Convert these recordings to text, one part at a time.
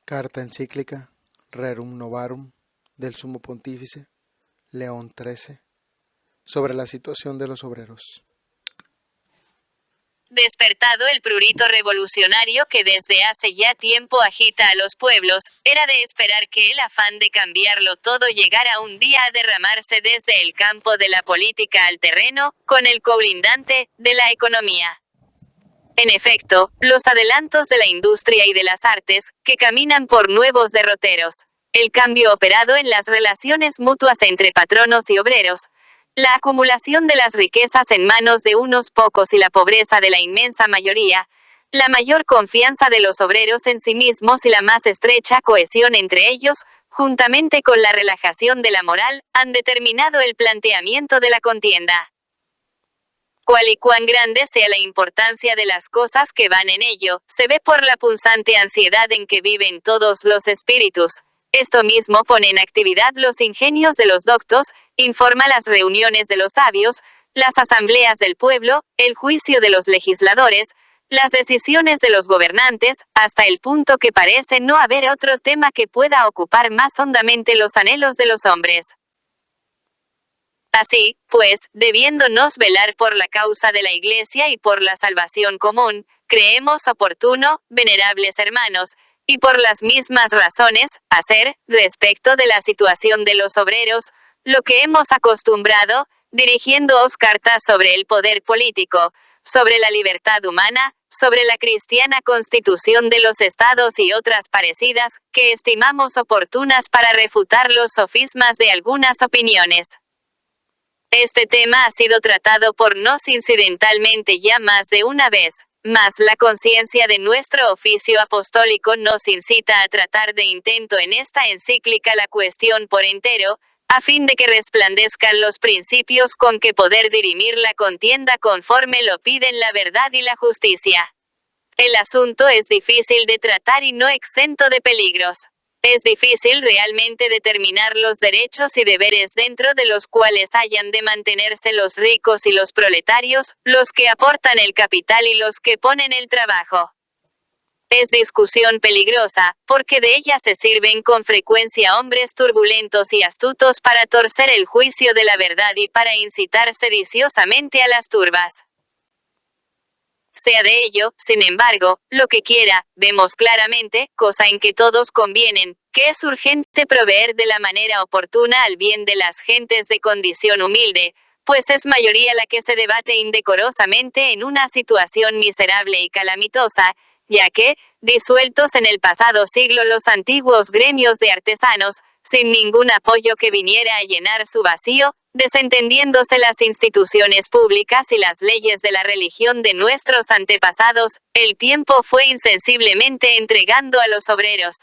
Carta encíclica Rerum Novarum del Sumo Pontífice León XIII sobre la situación de los obreros. Despertado el prurito revolucionario que desde hace ya tiempo agita a los pueblos, era de esperar que el afán de cambiarlo todo llegara un día a derramarse desde el campo de la política al terreno, con el colindante de la economía. En efecto, los adelantos de la industria y de las artes, que caminan por nuevos derroteros, el cambio operado en las relaciones mutuas entre patronos y obreros, la acumulación de las riquezas en manos de unos pocos y la pobreza de la inmensa mayoría, la mayor confianza de los obreros en sí mismos y la más estrecha cohesión entre ellos, juntamente con la relajación de la moral, han determinado el planteamiento de la contienda. Cual y cuán grande sea la importancia de las cosas que van en ello, se ve por la punzante ansiedad en que viven todos los espíritus. Esto mismo pone en actividad los ingenios de los doctos, informa las reuniones de los sabios, las asambleas del pueblo, el juicio de los legisladores, las decisiones de los gobernantes, hasta el punto que parece no haber otro tema que pueda ocupar más hondamente los anhelos de los hombres. Así, pues, debiéndonos velar por la causa de la Iglesia y por la salvación común, creemos oportuno, venerables hermanos, y por las mismas razones, hacer, respecto de la situación de los obreros, lo que hemos acostumbrado, dirigiéndoos cartas sobre el poder político, sobre la libertad humana, sobre la cristiana constitución de los estados y otras parecidas, que estimamos oportunas para refutar los sofismas de algunas opiniones. Este tema ha sido tratado por nos incidentalmente ya más de una vez, mas la conciencia de nuestro oficio apostólico nos incita a tratar de intento en esta encíclica la cuestión por entero, a fin de que resplandezcan los principios con que poder dirimir la contienda conforme lo piden la verdad y la justicia. El asunto es difícil de tratar y no exento de peligros. Es difícil realmente determinar los derechos y deberes dentro de los cuales hayan de mantenerse los ricos y los proletarios, los que aportan el capital y los que ponen el trabajo. Es discusión peligrosa, porque de ella se sirven con frecuencia hombres turbulentos y astutos para torcer el juicio de la verdad y para incitar sediciosamente a las turbas. Sea de ello, sin embargo, lo que quiera, vemos claramente, cosa en que todos convienen, que es urgente proveer de la manera oportuna al bien de las gentes de condición humilde, pues es mayoría la que se debate indecorosamente en una situación miserable y calamitosa, ya que, disueltos en el pasado siglo los antiguos gremios de artesanos, sin ningún apoyo que viniera a llenar su vacío, desentendiéndose las instituciones públicas y las leyes de la religión de nuestros antepasados, el tiempo fue insensiblemente entregando a los obreros,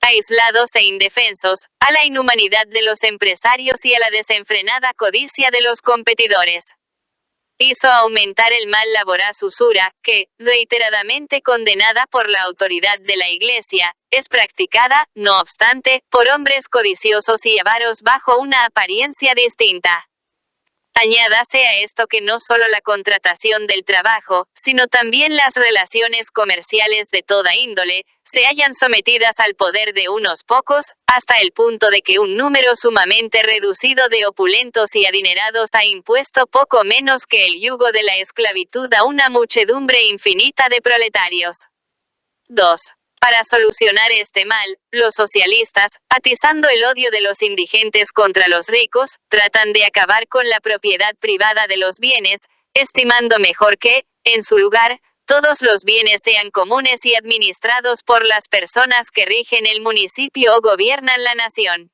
aislados e indefensos, a la inhumanidad de los empresarios y a la desenfrenada codicia de los competidores. Hizo aumentar el mal la voraz usura, que, reiteradamente condenada por la autoridad de la Iglesia, es practicada, no obstante, por hombres codiciosos y avaros bajo una apariencia distinta. Añádase a esto que no solo la contratación del trabajo, sino también las relaciones comerciales de toda índole, se hallan sometidas al poder de unos pocos, hasta el punto de que un número sumamente reducido de opulentos y adinerados ha impuesto poco menos que el yugo de la esclavitud a una muchedumbre infinita de proletarios. 2. Para solucionar este mal, los socialistas, atizando el odio de los indigentes contra los ricos, tratan de acabar con la propiedad privada de los bienes, estimando mejor que, en su lugar, todos los bienes sean comunes y administrados por las personas que rigen el municipio o gobiernan la nación.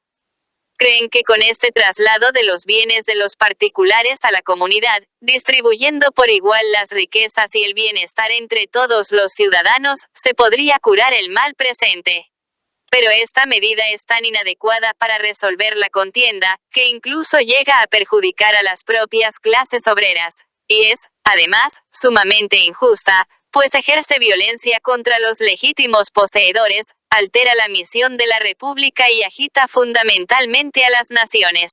Creen que con este traslado de los bienes de los particulares a la comunidad, distribuyendo por igual las riquezas y el bienestar entre todos los ciudadanos, se podría curar el mal presente. Pero esta medida es tan inadecuada para resolver la contienda, que incluso llega a perjudicar a las propias clases obreras, y es, además, sumamente injusta, pues ejerce violencia contra los legítimos poseedores, altera la misión de la República y agita fundamentalmente a las naciones.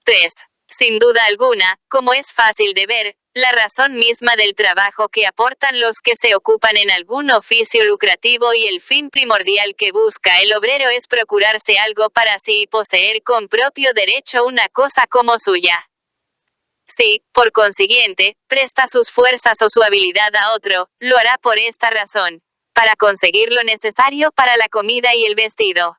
3. Sin duda alguna, como es fácil de ver, la razón misma del trabajo que aportan los que se ocupan en algún oficio lucrativo y el fin primordial que busca el obrero es procurarse algo para sí y poseer con propio derecho una cosa como suya. Si, por consiguiente, presta sus fuerzas o su habilidad a otro, lo hará por esta razón, para conseguir lo necesario para la comida y el vestido.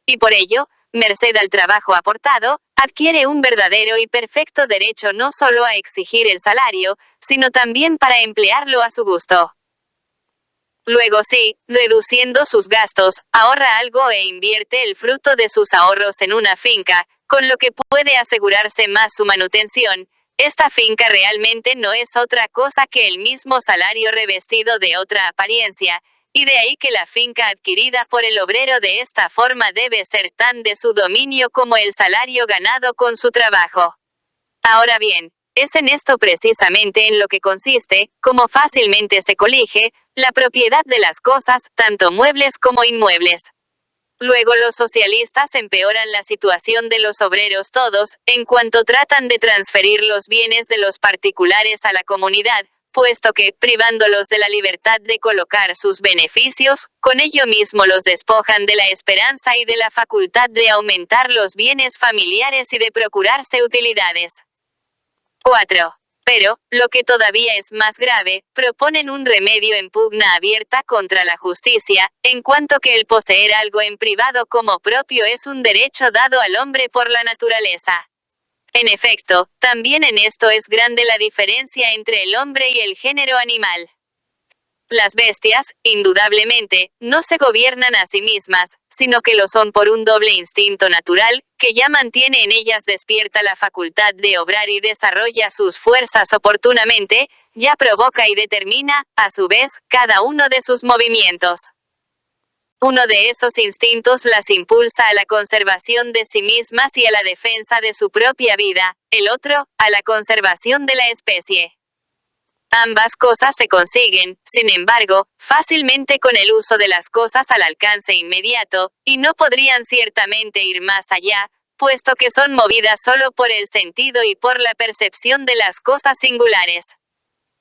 Y por ello, merced al trabajo aportado, adquiere un verdadero y perfecto derecho no solo a exigir el salario, sino también para emplearlo a su gusto. Luego sí, reduciendo sus gastos, ahorra algo e invierte el fruto de sus ahorros en una finca, con lo que puede asegurarse más su manutención. Esta finca realmente no es otra cosa que el mismo salario revestido de otra apariencia, y de ahí que la finca adquirida por el obrero de esta forma debe ser tan de su dominio como el salario ganado con su trabajo. Ahora bien, es en esto precisamente en lo que consiste, como fácilmente se colige, la propiedad de las cosas, tanto muebles como inmuebles. Luego los socialistas empeoran la situación de los obreros todos, en cuanto tratan de transferir los bienes de los particulares a la comunidad, puesto que, privándolos de la libertad de colocar sus beneficios, con ello mismo los despojan de la esperanza y de la facultad de aumentar los bienes familiares y de procurarse utilidades. 4. Pero, lo que todavía es más grave, proponen un remedio en pugna abierta contra la justicia, en cuanto que el poseer algo en privado como propio es un derecho dado al hombre por la naturaleza. En efecto, también en esto es grande la diferencia entre el hombre y el género animal. Las bestias, indudablemente, no se gobiernan a sí mismas, sino que lo son por un doble instinto natural, que ya mantiene en ellas despierta la facultad de obrar y desarrolla sus fuerzas oportunamente, ya provoca y determina, a su vez, cada uno de sus movimientos. Uno de esos instintos las impulsa a la conservación de sí mismas y a la defensa de su propia vida, el otro, a la conservación de la especie. Ambas cosas se consiguen, sin embargo, fácilmente con el uso de las cosas al alcance inmediato, y no podrían ciertamente ir más allá, puesto que son movidas solo por el sentido y por la percepción de las cosas singulares.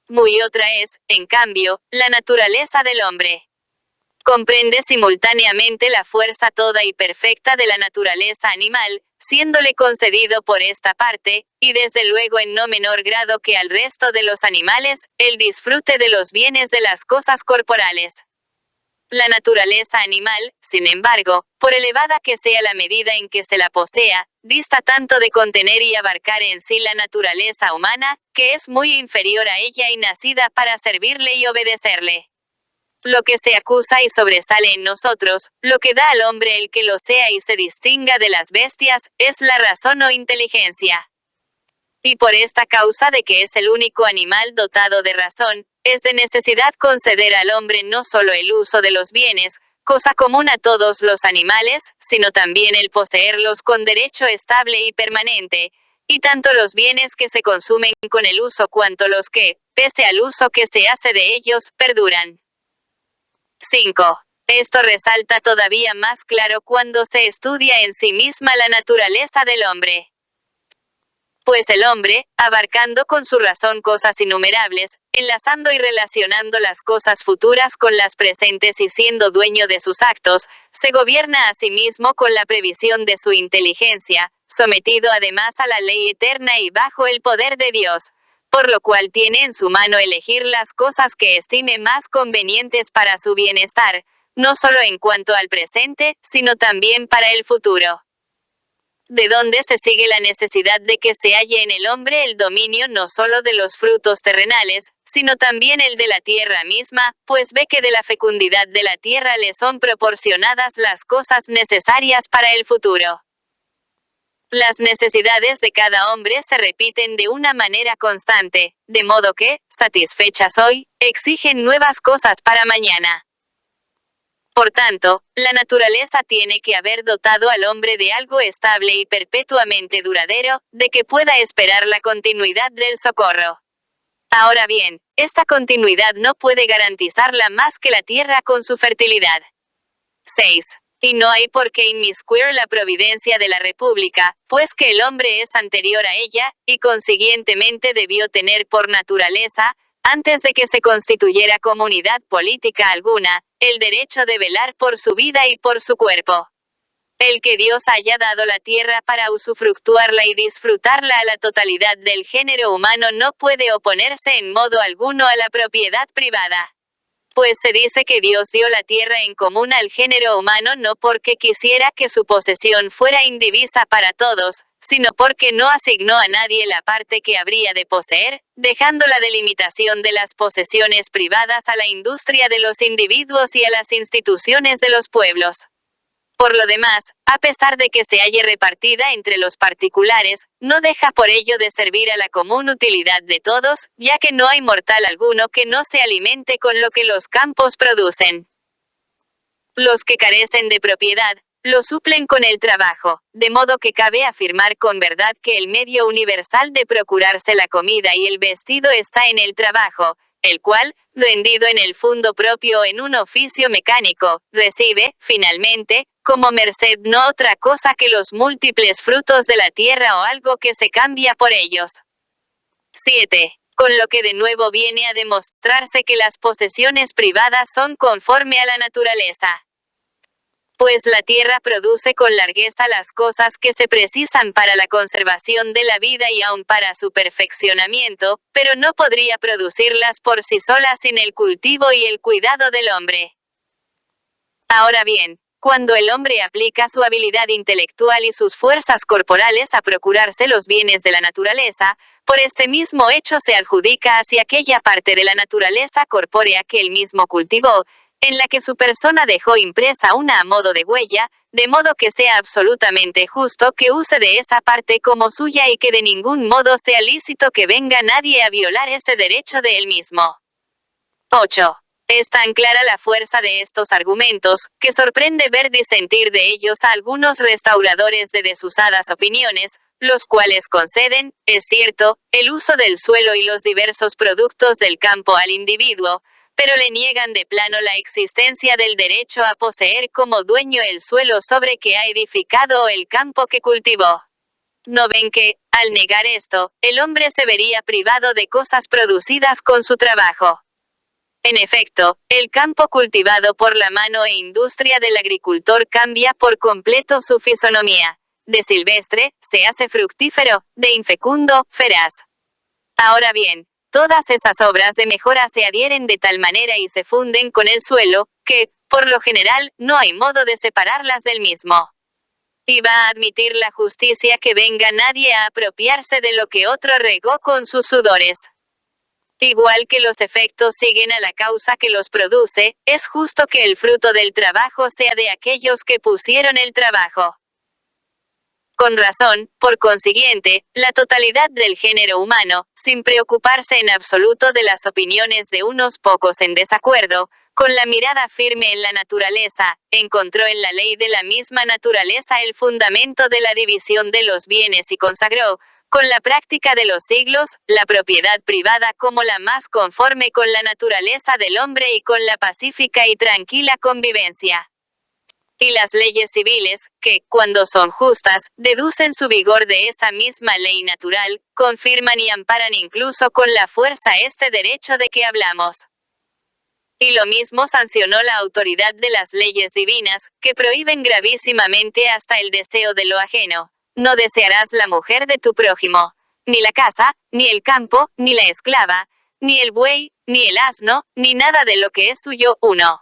Muy otra es, en cambio, la naturaleza del hombre. Comprende simultáneamente la fuerza toda y perfecta de la naturaleza animal, siéndole concedido por esta parte, y desde luego en no menor grado que al resto de los animales, el disfrute de los bienes de las cosas corporales. La naturaleza animal, sin embargo, por elevada que sea la medida en que se la posea, dista tanto de contener y abarcar en sí la naturaleza humana, que es muy inferior a ella y nacida para servirle y obedecerle. Lo que se acusa y sobresale en nosotros, lo que da al hombre el que lo sea y se distinga de las bestias, es la razón o inteligencia. Y por esta causa de que es el único animal dotado de razón, es de necesidad conceder al hombre no solo el uso de los bienes, cosa común a todos los animales, sino también el poseerlos con derecho estable y permanente, y tanto los bienes que se consumen con el uso cuanto los que, pese al uso que se hace de ellos, perduran. 5. Esto resalta todavía más claro cuando se estudia en sí misma la naturaleza del hombre. Pues el hombre, abarcando con su razón cosas innumerables, enlazando y relacionando las cosas futuras con las presentes y siendo dueño de sus actos, se gobierna a sí mismo con la previsión de su inteligencia, sometido además a la ley eterna y bajo el poder de Dios, por lo cual tiene en su mano elegir las cosas que estime más convenientes para su bienestar, no solo en cuanto al presente, sino también para el futuro. De donde se sigue la necesidad de que se halle en el hombre el dominio no solo de los frutos terrenales, sino también el de la tierra misma, pues ve que de la fecundidad de la tierra le son proporcionadas las cosas necesarias para el futuro. Las necesidades de cada hombre se repiten de una manera constante, de modo que, satisfechas hoy, exigen nuevas cosas para mañana. Por tanto, la naturaleza tiene que haber dotado al hombre de algo estable y perpetuamente duradero, de que pueda esperar la continuidad del socorro. Ahora bien, esta continuidad no puede garantizarla más que la tierra con su fertilidad. 6. Y no hay por qué inmiscuir la providencia de la República, pues que el hombre es anterior a ella, y consiguientemente debió tener por naturaleza, antes de que se constituyera comunidad política alguna, el derecho de velar por su vida y por su cuerpo. El que Dios haya dado la tierra para usufructuarla y disfrutarla a la totalidad del género humano no puede oponerse en modo alguno a la propiedad privada. Pues se dice que Dios dio la tierra en común al género humano no porque quisiera que su posesión fuera indivisa para todos, sino porque no asignó a nadie la parte que habría de poseer, dejando la delimitación de las posesiones privadas a la industria de los individuos y a las instituciones de los pueblos. Por lo demás, a pesar de que se halle repartida entre los particulares, no deja por ello de servir a la común utilidad de todos, ya que no hay mortal alguno que no se alimente con lo que los campos producen. Los que carecen de propiedad, lo suplen con el trabajo, de modo que cabe afirmar con verdad que el medio universal de procurarse la comida y el vestido está en el trabajo, el cual, rendido en el fundo propio en un oficio mecánico, recibe, finalmente, como merced no otra cosa que los múltiples frutos de la tierra o algo que se cambia por ellos. 7. Con lo que de nuevo viene a demostrarse que las posesiones privadas son conforme a la naturaleza. Pues la tierra produce con largueza las cosas que se precisan para la conservación de la vida y aun para su perfeccionamiento, pero no podría producirlas por sí sola sin el cultivo y el cuidado del hombre. Ahora bien, cuando el hombre aplica su habilidad intelectual y sus fuerzas corporales a procurarse los bienes de la naturaleza, por este mismo hecho se adjudica hacia aquella parte de la naturaleza corpórea que él mismo cultivó, en la que su persona dejó impresa una a modo de huella, de modo que sea absolutamente justo que use de esa parte como suya y que de ningún modo sea lícito que venga nadie a violar ese derecho de él mismo. 8. Es tan clara la fuerza de estos argumentos, que sorprende ver disentir de ellos a algunos restauradores de desusadas opiniones, los cuales conceden, es cierto, el uso del suelo y los diversos productos del campo al individuo, pero le niegan de plano la existencia del derecho a poseer como dueño el suelo sobre que ha edificado o el campo que cultivó. ¿No ven que, al negar esto, el hombre se vería privado de cosas producidas con su trabajo? En efecto, el campo cultivado por la mano e industria del agricultor cambia por completo su fisonomía. De silvestre, se hace fructífero, de infecundo, feraz. Ahora bien, todas esas obras de mejora se adhieren de tal manera y se funden con el suelo, que, por lo general, no hay modo de separarlas del mismo. Y va a admitir la justicia que venga nadie a apropiarse de lo que otro regó con sus sudores. Igual que los efectos siguen a la causa que los produce, es justo que el fruto del trabajo sea de aquellos que pusieron el trabajo. Con razón, por consiguiente, la totalidad del género humano, sin preocuparse en absoluto de las opiniones de unos pocos en desacuerdo, con la mirada firme en la naturaleza, encontró en la ley de la misma naturaleza el fundamento de la división de los bienes y consagró, con la práctica de los siglos, la propiedad privada como la más conforme con la naturaleza del hombre y con la pacífica y tranquila convivencia. Y las leyes civiles, que, cuando son justas, deducen su vigor de esa misma ley natural, confirman y amparan incluso con la fuerza este derecho de que hablamos. Y lo mismo sancionó la autoridad de las leyes divinas, que prohíben gravísimamente hasta el deseo de lo ajeno. No desearás la mujer de tu prójimo, ni la casa, ni el campo, ni la esclava, ni el buey, ni el asno, ni nada de lo que es suyo. 1.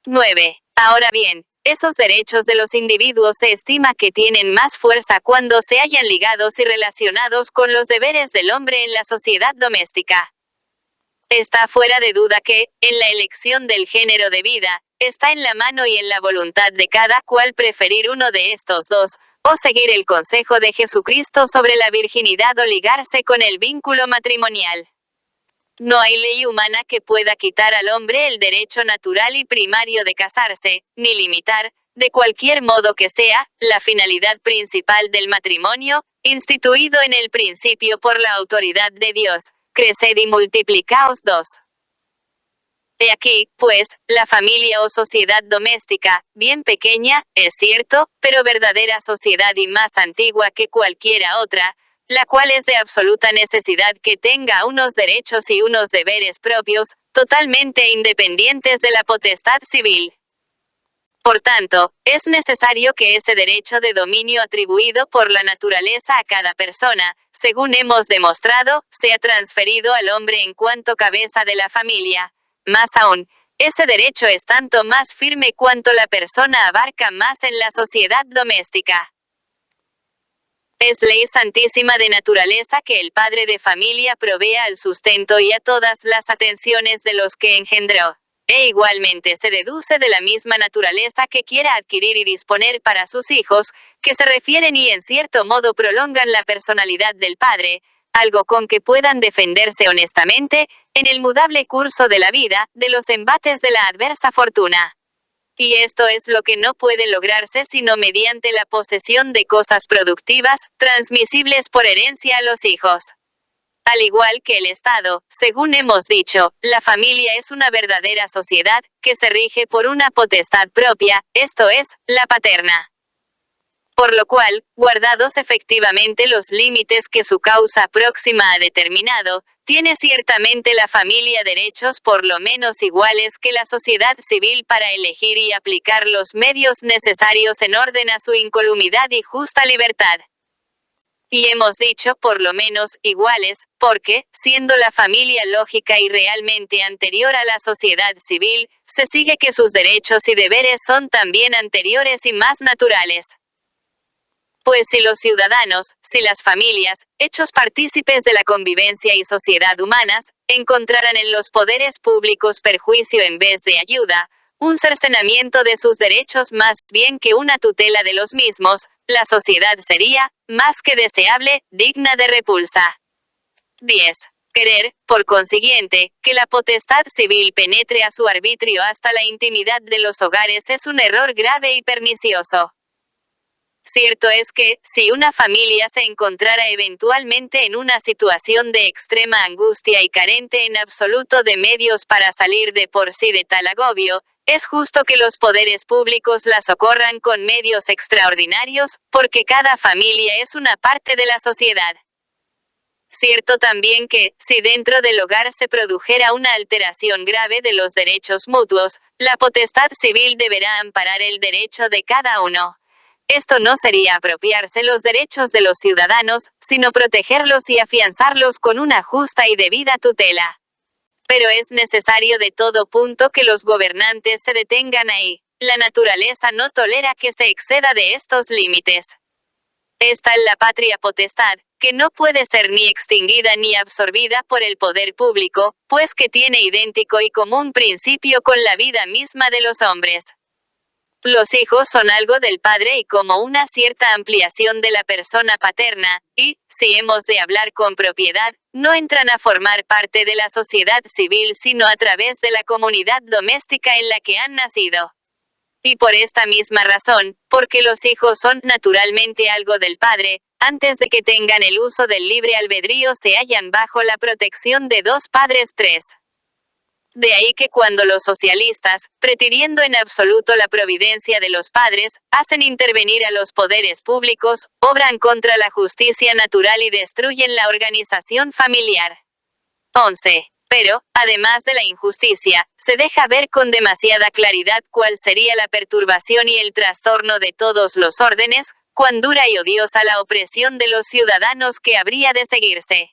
9. Ahora bien, esos derechos de los individuos se estima que tienen más fuerza cuando se hallan ligados y relacionados con los deberes del hombre en la sociedad doméstica. Está fuera de duda que, en la elección del género de vida, está en la mano y en la voluntad de cada cual preferir uno de estos dos, o seguir el consejo de Jesucristo sobre la virginidad o ligarse con el vínculo matrimonial. No hay ley humana que pueda quitar al hombre el derecho natural y primario de casarse, ni limitar, de cualquier modo que sea, la finalidad principal del matrimonio, instituido en el principio por la autoridad de Dios. Creced y multiplicaos. 2. He aquí, pues, la familia o sociedad doméstica, bien pequeña, es cierto, pero verdadera sociedad y más antigua que cualquiera otra, la cual es de absoluta necesidad que tenga unos derechos y unos deberes propios, totalmente independientes de la potestad civil. Por tanto, es necesario que ese derecho de dominio atribuido por la naturaleza a cada persona, según hemos demostrado, sea transferido al hombre en cuanto cabeza de la familia. Más aún, ese derecho es tanto más firme cuanto la persona abarca más en la sociedad doméstica. Es ley santísima de naturaleza que el padre de familia provea al sustento y a todas las atenciones de los que engendró. E igualmente se deduce de la misma naturaleza que quiera adquirir y disponer para sus hijos, que se refieren y en cierto modo prolongan la personalidad del padre, algo con que puedan defenderse honestamente, en el mudable curso de la vida, de los embates de la adversa fortuna. Y esto es lo que no puede lograrse sino mediante la posesión de cosas productivas, transmisibles por herencia a los hijos. Al igual que el Estado, según hemos dicho, la familia es una verdadera sociedad, que se rige por una potestad propia, esto es, la paterna. Por lo cual, guardados efectivamente los límites que su causa próxima ha determinado, tiene ciertamente la familia derechos por lo menos iguales que la sociedad civil para elegir y aplicar los medios necesarios en orden a su incolumidad y justa libertad. Y hemos dicho por lo menos iguales, porque, siendo la familia lógica y realmente anterior a la sociedad civil, se sigue que sus derechos y deberes son también anteriores y más naturales. Pues si los ciudadanos, si las familias, hechos partícipes de la convivencia y sociedad humanas, encontraran en los poderes públicos perjuicio en vez de ayuda, un cercenamiento de sus derechos más bien que una tutela de los mismos, la sociedad sería, más que deseable, digna de repulsa. 10. Querer, por consiguiente, que la potestad civil penetre a su arbitrio hasta la intimidad de los hogares es un error grave y pernicioso. Cierto es que, si una familia se encontrara eventualmente en una situación de extrema angustia y carente en absoluto de medios para salir de por sí de tal agobio, es justo que los poderes públicos la socorran con medios extraordinarios, porque cada familia es una parte de la sociedad. Cierto también que, si dentro del hogar se produjera una alteración grave de los derechos mutuos, la potestad civil deberá amparar el derecho de cada uno. Esto no sería apropiarse los derechos de los ciudadanos, sino protegerlos y afianzarlos con una justa y debida tutela. Pero es necesario de todo punto que los gobernantes se detengan ahí. La naturaleza no tolera que se exceda de estos límites. Esta es la patria potestad, que no puede ser ni extinguida ni absorbida por el poder público, pues que tiene idéntico y común principio con la vida misma de los hombres. Los hijos son algo del padre y como una cierta ampliación de la persona paterna, y, si hemos de hablar con propiedad, no entran a formar parte de la sociedad civil sino a través de la comunidad doméstica en la que han nacido. Y por esta misma razón, porque los hijos son naturalmente algo del padre, antes de que tengan el uso del libre albedrío se hallan bajo la protección de dos padres. 3. De ahí que cuando los socialistas, prefiriendo en absoluto la providencia de los padres, hacen intervenir a los poderes públicos, obran contra la justicia natural y destruyen la organización familiar. 11. Pero, además de la injusticia, se deja ver con demasiada claridad cuál sería la perturbación y el trastorno de todos los órdenes, cuán dura y odiosa la opresión de los ciudadanos que habría de seguirse.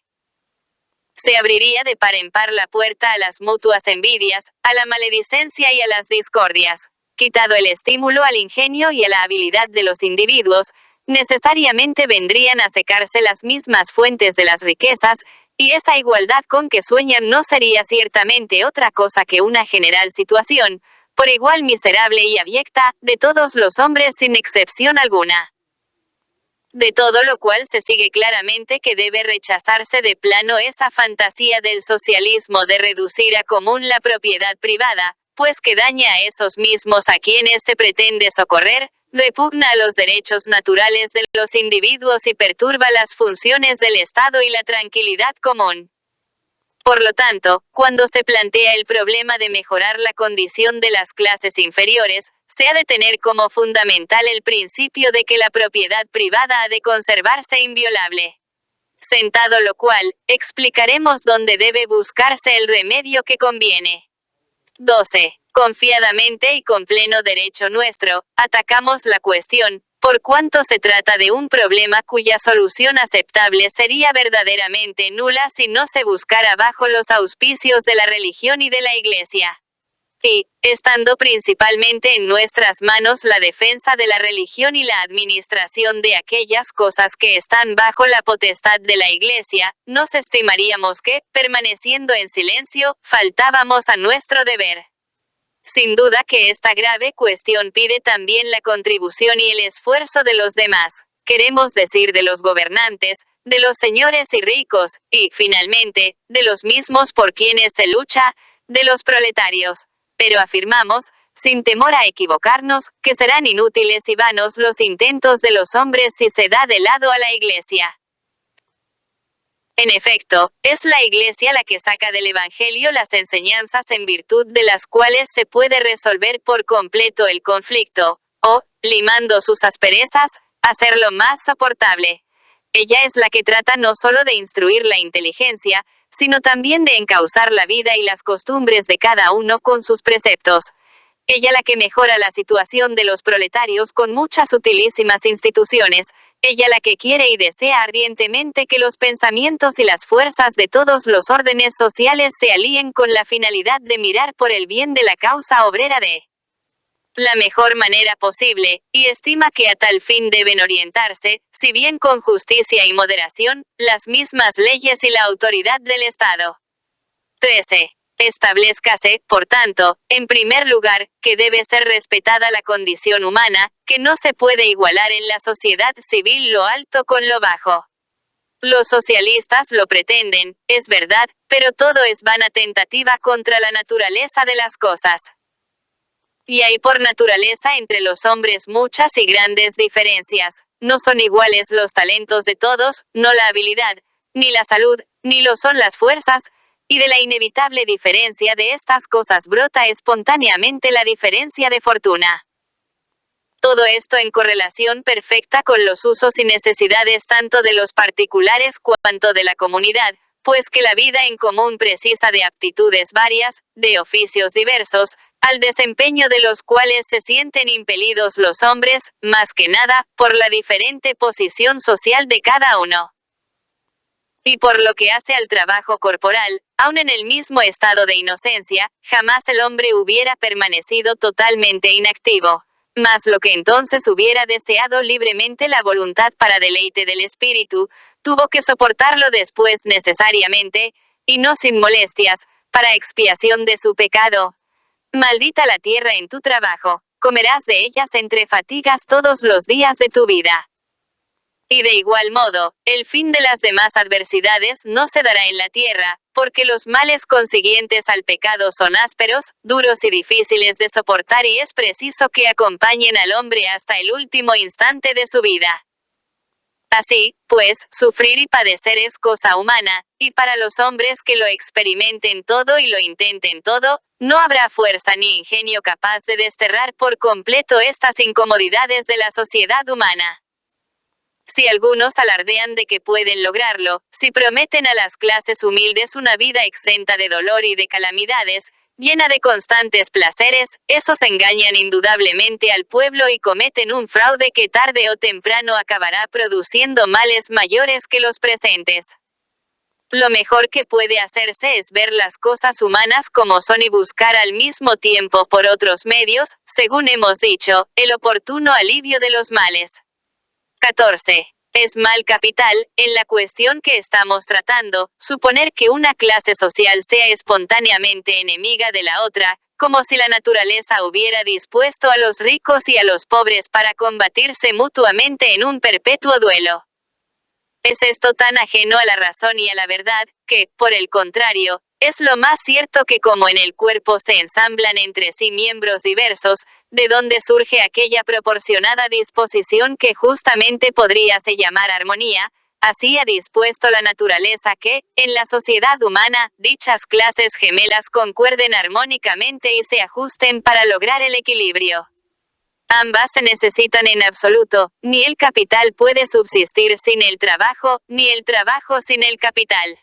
Se abriría de par en par la puerta a las mutuas envidias, a la maledicencia y a las discordias. Quitado el estímulo al ingenio y a la habilidad de los individuos, necesariamente vendrían a secarse las mismas fuentes de las riquezas, y esa igualdad con que sueñan no sería ciertamente otra cosa que una general situación, por igual miserable y abyecta, de todos los hombres sin excepción alguna. De todo lo cual se sigue claramente que debe rechazarse de plano esa fantasía del socialismo de reducir a común la propiedad privada, pues que daña a esos mismos a quienes se pretende socorrer, repugna a los derechos naturales de los individuos y perturba las funciones del Estado y la tranquilidad común. Por lo tanto, cuando se plantea el problema de mejorar la condición de las clases inferiores, se ha de tener como fundamental el principio de que la propiedad privada ha de conservarse inviolable. Sentado lo cual, explicaremos dónde debe buscarse el remedio que conviene. 12. Confiadamente y con pleno derecho nuestro, atacamos la cuestión, por cuanto se trata de un problema cuya solución aceptable sería verdaderamente nula si no se buscara bajo los auspicios de la religión y de la Iglesia. Y, estando principalmente en nuestras manos la defensa de la religión y la administración de aquellas cosas que están bajo la potestad de la Iglesia, nos estimaríamos que, permaneciendo en silencio, faltábamos a nuestro deber. Sin duda que esta grave cuestión pide también la contribución y el esfuerzo de los demás, queremos decir de los gobernantes, de los señores y ricos, y, finalmente, de los mismos por quienes se lucha, de los proletarios. Pero afirmamos, sin temor a equivocarnos, que serán inútiles y vanos los intentos de los hombres si se da de lado a la Iglesia. En efecto, es la Iglesia la que saca del Evangelio las enseñanzas en virtud de las cuales se puede resolver por completo el conflicto, o, limando sus asperezas, hacerlo más soportable. Ella es la que trata no solo de instruir la inteligencia, sino también de encauzar la vida y las costumbres de cada uno con sus preceptos. Ella la que mejora la situación de los proletarios con muchas utilísimas instituciones. Ella la que quiere y desea ardientemente que los pensamientos y las fuerzas de todos los órdenes sociales se alíen con la finalidad de mirar por el bien de la causa obrera de la mejor manera posible, y estima que a tal fin deben orientarse, si bien con justicia y moderación, las mismas leyes y la autoridad del Estado. 13. Establezcase, por tanto, en primer lugar, que debe ser respetada la condición humana, que no se puede igualar en la sociedad civil lo alto con lo bajo. Los socialistas lo pretenden, es verdad, pero todo es vana tentativa contra la naturaleza de las cosas. Y hay por naturaleza entre los hombres muchas y grandes diferencias. No son iguales los talentos de todos, no la habilidad, ni la salud, ni lo son las fuerzas, y de la inevitable diferencia de estas cosas brota espontáneamente la diferencia de fortuna. Todo esto en correlación perfecta con los usos y necesidades tanto de los particulares cuanto de la comunidad, pues que la vida en común precisa de aptitudes varias, de oficios diversos, al desempeño de los cuales se sienten impelidos los hombres, más que nada, por la diferente posición social de cada uno. Y por lo que hace al trabajo corporal, aun en el mismo estado de inocencia, jamás el hombre hubiera permanecido totalmente inactivo. Mas lo que entonces hubiera deseado libremente la voluntad para deleite del espíritu, tuvo que soportarlo después necesariamente, y no sin molestias, para expiación de su pecado. Maldita la tierra en tu trabajo, comerás de ellas entre fatigas todos los días de tu vida. Y de igual modo, el fin de las demás adversidades no se dará en la tierra, porque los males consiguientes al pecado son ásperos, duros y difíciles de soportar y es preciso que acompañen al hombre hasta el último instante de su vida. Así, pues, sufrir y padecer es cosa humana, y para los hombres que lo experimenten todo y lo intenten todo, no habrá fuerza ni ingenio capaz de desterrar por completo estas incomodidades de la sociedad humana. Si algunos alardean de que pueden lograrlo, si prometen a las clases humildes una vida exenta de dolor y de calamidades, llena de constantes placeres, esos engañan indudablemente al pueblo y cometen un fraude que tarde o temprano acabará produciendo males mayores que los presentes. Lo mejor que puede hacerse es ver las cosas humanas como son y buscar al mismo tiempo por otros medios, según hemos dicho, el oportuno alivio de los males. 14. Es mal capital, en la cuestión que estamos tratando, suponer que una clase social sea espontáneamente enemiga de la otra, como si la naturaleza hubiera dispuesto a los ricos y a los pobres para combatirse mutuamente en un perpetuo duelo. Es esto tan ajeno a la razón y a la verdad, que, por el contrario, es lo más cierto que como en el cuerpo se ensamblan entre sí miembros diversos, de donde surge aquella proporcionada disposición que justamente podríase llamar armonía, así ha dispuesto la naturaleza que, en la sociedad humana, dichas clases gemelas concuerden armónicamente y se ajusten para lograr el equilibrio. Ambas se necesitan en absoluto, ni el capital puede subsistir sin el trabajo, ni el trabajo sin el capital.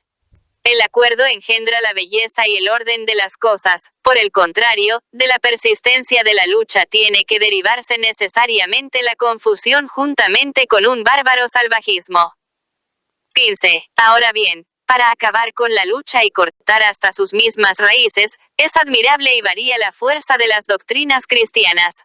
El acuerdo engendra la belleza y el orden de las cosas, por el contrario, de la persistencia de la lucha tiene que derivarse necesariamente la confusión juntamente con un bárbaro salvajismo. 15. Ahora bien, para acabar con la lucha y cortar hasta sus mismas raíces, es admirable y varía la fuerza de las doctrinas cristianas.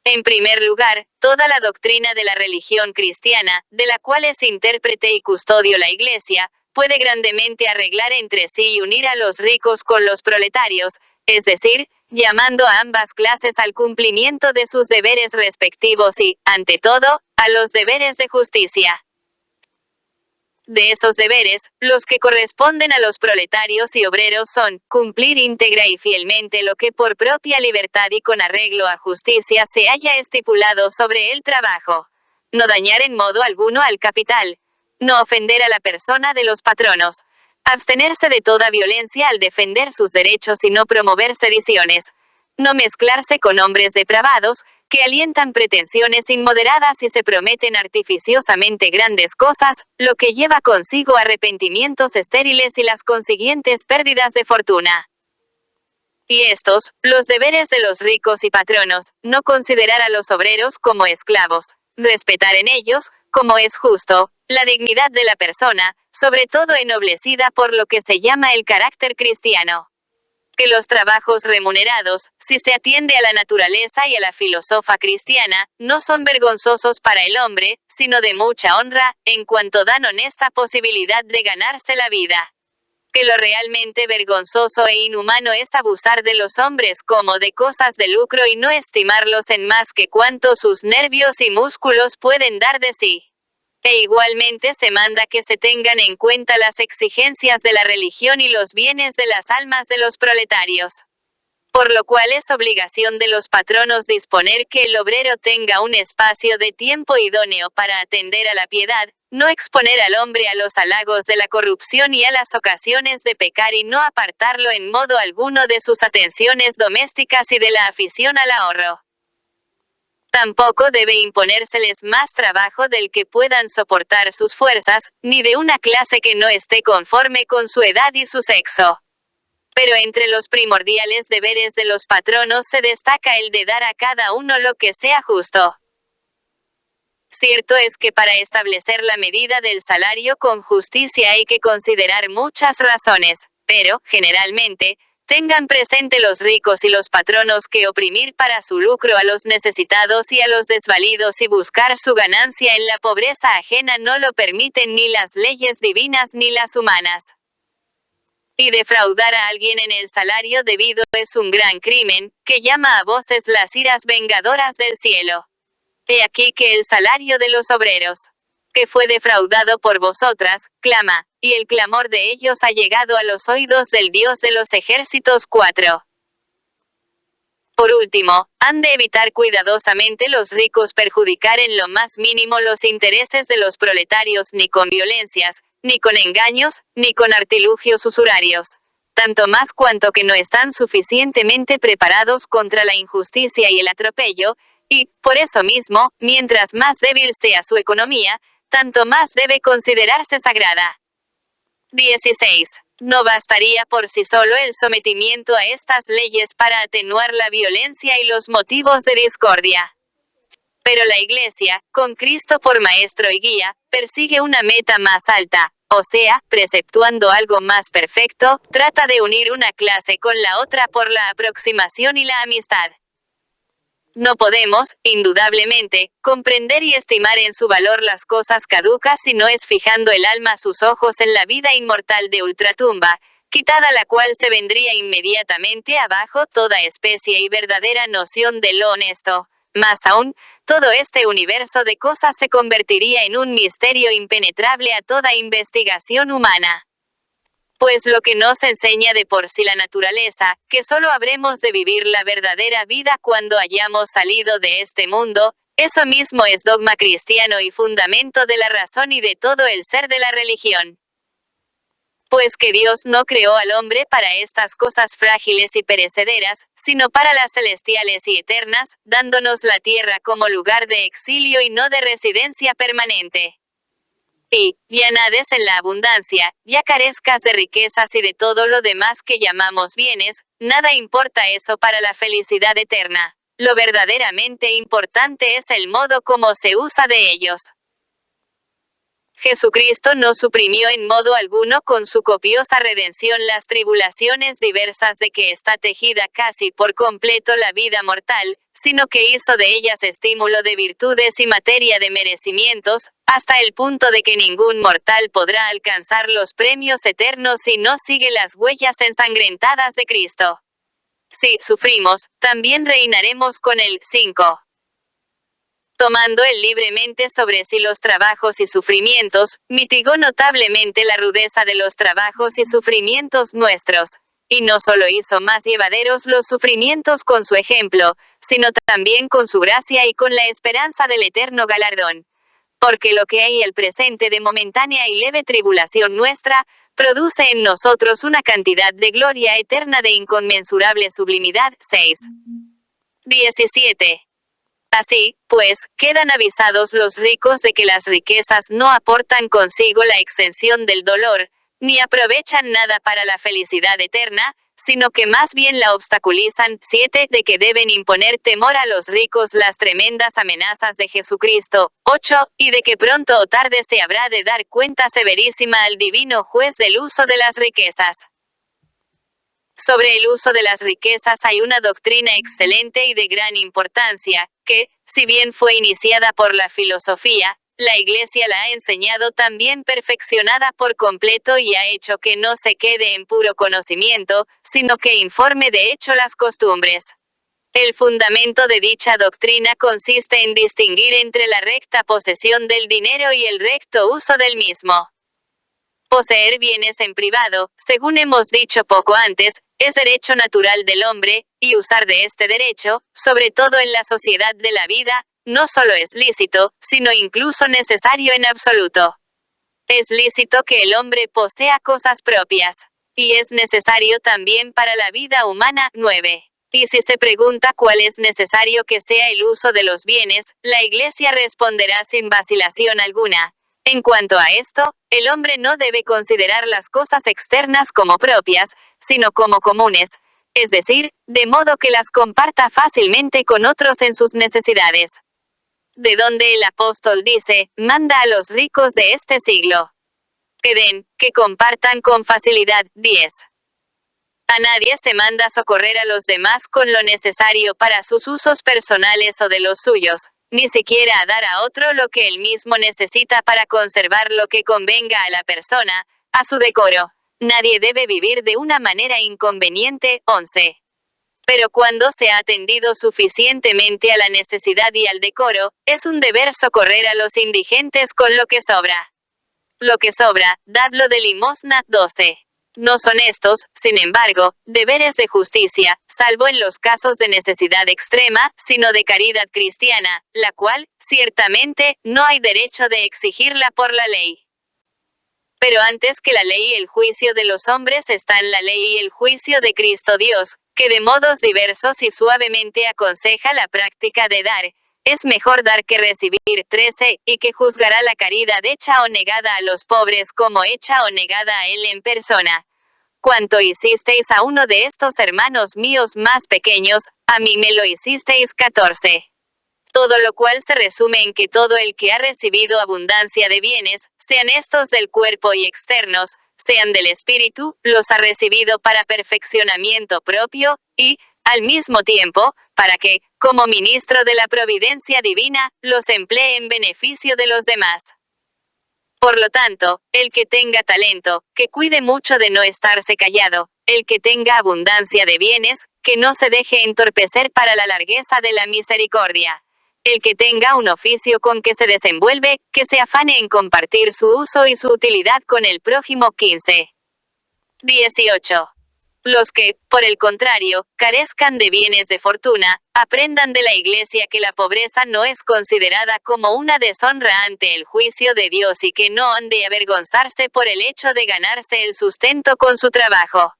En primer lugar, toda la doctrina de la religión cristiana, de la cual es intérprete y custodio la Iglesia, puede grandemente arreglar entre sí y unir a los ricos con los proletarios, es decir, llamando a ambas clases al cumplimiento de sus deberes respectivos y, ante todo, a los deberes de justicia. De esos deberes, los que corresponden a los proletarios y obreros son, cumplir íntegra y fielmente lo que por propia libertad y con arreglo a justicia se haya estipulado sobre el trabajo. No dañar en modo alguno al capital. No ofender a la persona de los patronos. Abstenerse de toda violencia al defender sus derechos y no promover sediciones. No mezclarse con hombres depravados, que alientan pretensiones inmoderadas y se prometen artificiosamente grandes cosas, lo que lleva consigo arrepentimientos estériles y las consiguientes pérdidas de fortuna. Y estos, los deberes de los ricos y patronos, no considerar a los obreros como esclavos, respetar en ellos, como es justo, la dignidad de la persona, sobre todo ennoblecida por lo que se llama el carácter cristiano. Que los trabajos remunerados, si se atiende a la naturaleza y a la filosofía cristiana, no son vergonzosos para el hombre, sino de mucha honra, en cuanto dan honesta posibilidad de ganarse la vida. Que lo realmente vergonzoso e inhumano es abusar de los hombres como de cosas de lucro y no estimarlos en más que cuanto sus nervios y músculos pueden dar de sí. E igualmente se manda que se tengan en cuenta las exigencias de la religión y los bienes de las almas de los proletarios. Por lo cual es obligación de los patronos disponer que el obrero tenga un espacio de tiempo idóneo para atender a la piedad, no exponer al hombre a los halagos de la corrupción y a las ocasiones de pecar y no apartarlo en modo alguno de sus atenciones domésticas y de la afición al ahorro. Tampoco debe imponérseles más trabajo del que puedan soportar sus fuerzas, ni de una clase que no esté conforme con su edad y su sexo. Pero entre los primordiales deberes de los patronos se destaca el de dar a cada uno lo que sea justo. Cierto es que para establecer la medida del salario con justicia hay que considerar muchas razones, pero, generalmente, tengan presente los ricos y los patronos que oprimir para su lucro a los necesitados y a los desvalidos y buscar su ganancia en la pobreza ajena no lo permiten ni las leyes divinas ni las humanas. Y defraudar a alguien en el salario debido es un gran crimen, que llama a voces las iras vengadoras del cielo. He aquí que el salario de los obreros, que fue defraudado por vosotras, clama, y el clamor de ellos ha llegado a los oídos del Dios de los ejércitos. 4. Por último, han de evitar cuidadosamente los ricos perjudicar en lo más mínimo los intereses de los proletarios ni con violencias, ni con engaños, ni con artilugios usurarios. Tanto más cuanto que no están suficientemente preparados contra la injusticia y el atropello, y, por eso mismo, mientras más débil sea su economía, tanto más debe considerarse sagrada. 16. No bastaría por sí solo el sometimiento a estas leyes para atenuar la violencia y los motivos de discordia. Pero la Iglesia, con Cristo por maestro y guía, persigue una meta más alta, o sea, preceptuando algo más perfecto, trata de unir una clase con la otra por la aproximación y la amistad. No podemos, indudablemente, comprender y estimar en su valor las cosas caducas si no es fijando el alma sus ojos en la vida inmortal de ultratumba, quitada la cual se vendría inmediatamente abajo toda especie y verdadera noción de lo honesto. Más aún, todo este universo de cosas se convertiría en un misterio impenetrable a toda investigación humana. Pues lo que nos enseña de por sí la naturaleza, que solo habremos de vivir la verdadera vida cuando hayamos salido de este mundo, Eso mismo es dogma cristiano y fundamento de la razón y de todo el ser de la religión. Pues que Dios no creó al hombre para estas cosas frágiles y perecederas, sino para las celestiales y eternas, dándonos la tierra como lugar de exilio y no de residencia permanente. Y, ya nades en la abundancia, ya carezcas de riquezas y de todo lo demás que llamamos bienes, nada importa eso para la felicidad eterna. Lo verdaderamente importante es el modo como se usa de ellos. Jesucristo no suprimió en modo alguno con su copiosa redención las tribulaciones diversas de que está tejida casi por completo la vida mortal, sino que hizo de ellas estímulo de virtudes y materia de merecimientos, hasta el punto de que ningún mortal podrá alcanzar los premios eternos si no sigue las huellas ensangrentadas de Cristo. Si sufrimos, también reinaremos con Él. 5. Tomando él libremente sobre sí los trabajos y sufrimientos, mitigó notablemente la rudeza de los trabajos y sufrimientos nuestros. Y no solo hizo más llevaderos los sufrimientos con su ejemplo, sino también con su gracia y con la esperanza del eterno galardón. Porque lo que hay el presente de momentánea y leve tribulación nuestra, produce en nosotros una cantidad de gloria eterna de inconmensurable sublimidad. 6. 17. Así, pues, quedan avisados los ricos de que las riquezas no aportan consigo la exención del dolor, ni aprovechan nada para la felicidad eterna, sino que más bien la obstaculizan. 7. De que deben imponer temor a los ricos las tremendas amenazas de Jesucristo. 8. Y de que pronto o tarde se habrá de dar cuenta severísima al divino juez del uso de las riquezas. Sobre el uso de las riquezas hay una doctrina excelente y de gran importancia, que, si bien fue iniciada por la filosofía, la Iglesia la ha enseñado también perfeccionada por completo y ha hecho que no se quede en puro conocimiento, sino que informe de hecho las costumbres. El fundamento de dicha doctrina consiste en distinguir entre la recta posesión del dinero y el recto uso del mismo. Poseer bienes en privado, según hemos dicho poco antes, es derecho natural del hombre, y usar de este derecho, sobre todo en la sociedad de la vida, no solo es lícito, sino incluso necesario en absoluto. Es lícito que el hombre posea cosas propias. Y es necesario también para la vida humana. 9. Y si se pregunta cuál es necesario que sea el uso de los bienes, la Iglesia responderá sin vacilación alguna. En cuanto a esto, el hombre no debe considerar las cosas externas como propias, sino como comunes, es decir, de modo que las comparta fácilmente con otros en sus necesidades. De donde el apóstol dice, manda a los ricos de este siglo que den, que compartan con facilidad. 10. A nadie se manda socorrer a los demás con lo necesario para sus usos personales o de los suyos, ni siquiera a dar a otro lo que él mismo necesita para conservar lo que convenga a la persona, a su decoro. Nadie debe vivir de una manera inconveniente. 11. Pero cuando se ha atendido suficientemente a la necesidad y al decoro, es un deber socorrer a los indigentes con lo que sobra. Lo que sobra, dadlo de limosna. 12. No son estos, sin embargo, deberes de justicia, salvo en los casos de necesidad extrema, sino de caridad cristiana, la cual, ciertamente, no hay derecho de exigirla por la ley. Pero antes que la ley y el juicio de los hombres están la ley y el juicio de Cristo Dios, que de modos diversos y suavemente aconseja la práctica de dar. Es mejor dar que recibir. 13. Y que juzgará la caridad hecha o negada a los pobres como hecha o negada a él en persona. Cuanto hicisteis a uno de estos hermanos míos más pequeños, a mí me lo hicisteis. 14. Todo lo cual se resume en que todo el que ha recibido abundancia de bienes, sean estos del cuerpo y externos, sean del espíritu, los ha recibido para perfeccionamiento propio, y, al mismo tiempo, para que, como ministro de la providencia divina, los emplee en beneficio de los demás. Por lo tanto, el que tenga talento, que cuide mucho de no estarse callado, el que tenga abundancia de bienes, que no se deje entorpecer para la largueza de la misericordia. El que tenga un oficio con que se desenvuelve, que se afane en compartir su uso y su utilidad con el prójimo. 15. 18. Los que, por el contrario, carezcan de bienes de fortuna, aprendan de la Iglesia que la pobreza no es considerada como una deshonra ante el juicio de Dios y que no han de avergonzarse por el hecho de ganarse el sustento con su trabajo.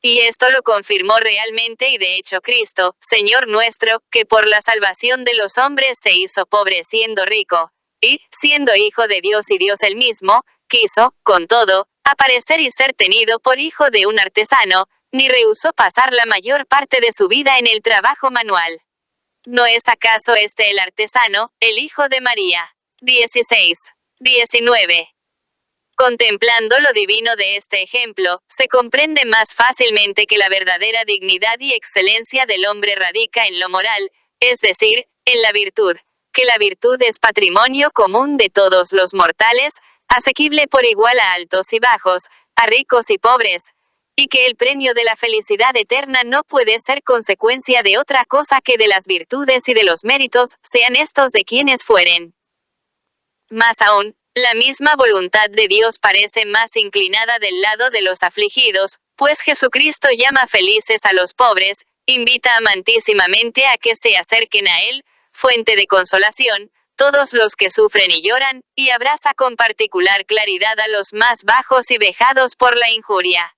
Y esto lo confirmó realmente y de hecho Cristo, Señor nuestro, que por la salvación de los hombres se hizo pobre siendo rico, y, siendo hijo de Dios y Dios él mismo, quiso, con todo, aparecer y ser tenido por hijo de un artesano, ni rehusó pasar la mayor parte de su vida en el trabajo manual. ¿No es acaso este el artesano, el hijo de María? 16. 19. Contemplando lo divino de este ejemplo, se comprende más fácilmente que la verdadera dignidad y excelencia del hombre radica en lo moral, es decir, en la virtud, que la virtud es patrimonio común de todos los mortales, asequible por igual a altos y bajos, a ricos y pobres, y que el premio de la felicidad eterna no puede ser consecuencia de otra cosa que de las virtudes y de los méritos, sean estos de quienes fueren. Más aún, la misma voluntad de Dios parece más inclinada del lado de los afligidos, pues Jesucristo llama felices a los pobres, invita amantísimamente a que se acerquen a Él, fuente de consolación, todos los que sufren y lloran, y abraza con particular claridad a los más bajos y vejados por la injuria.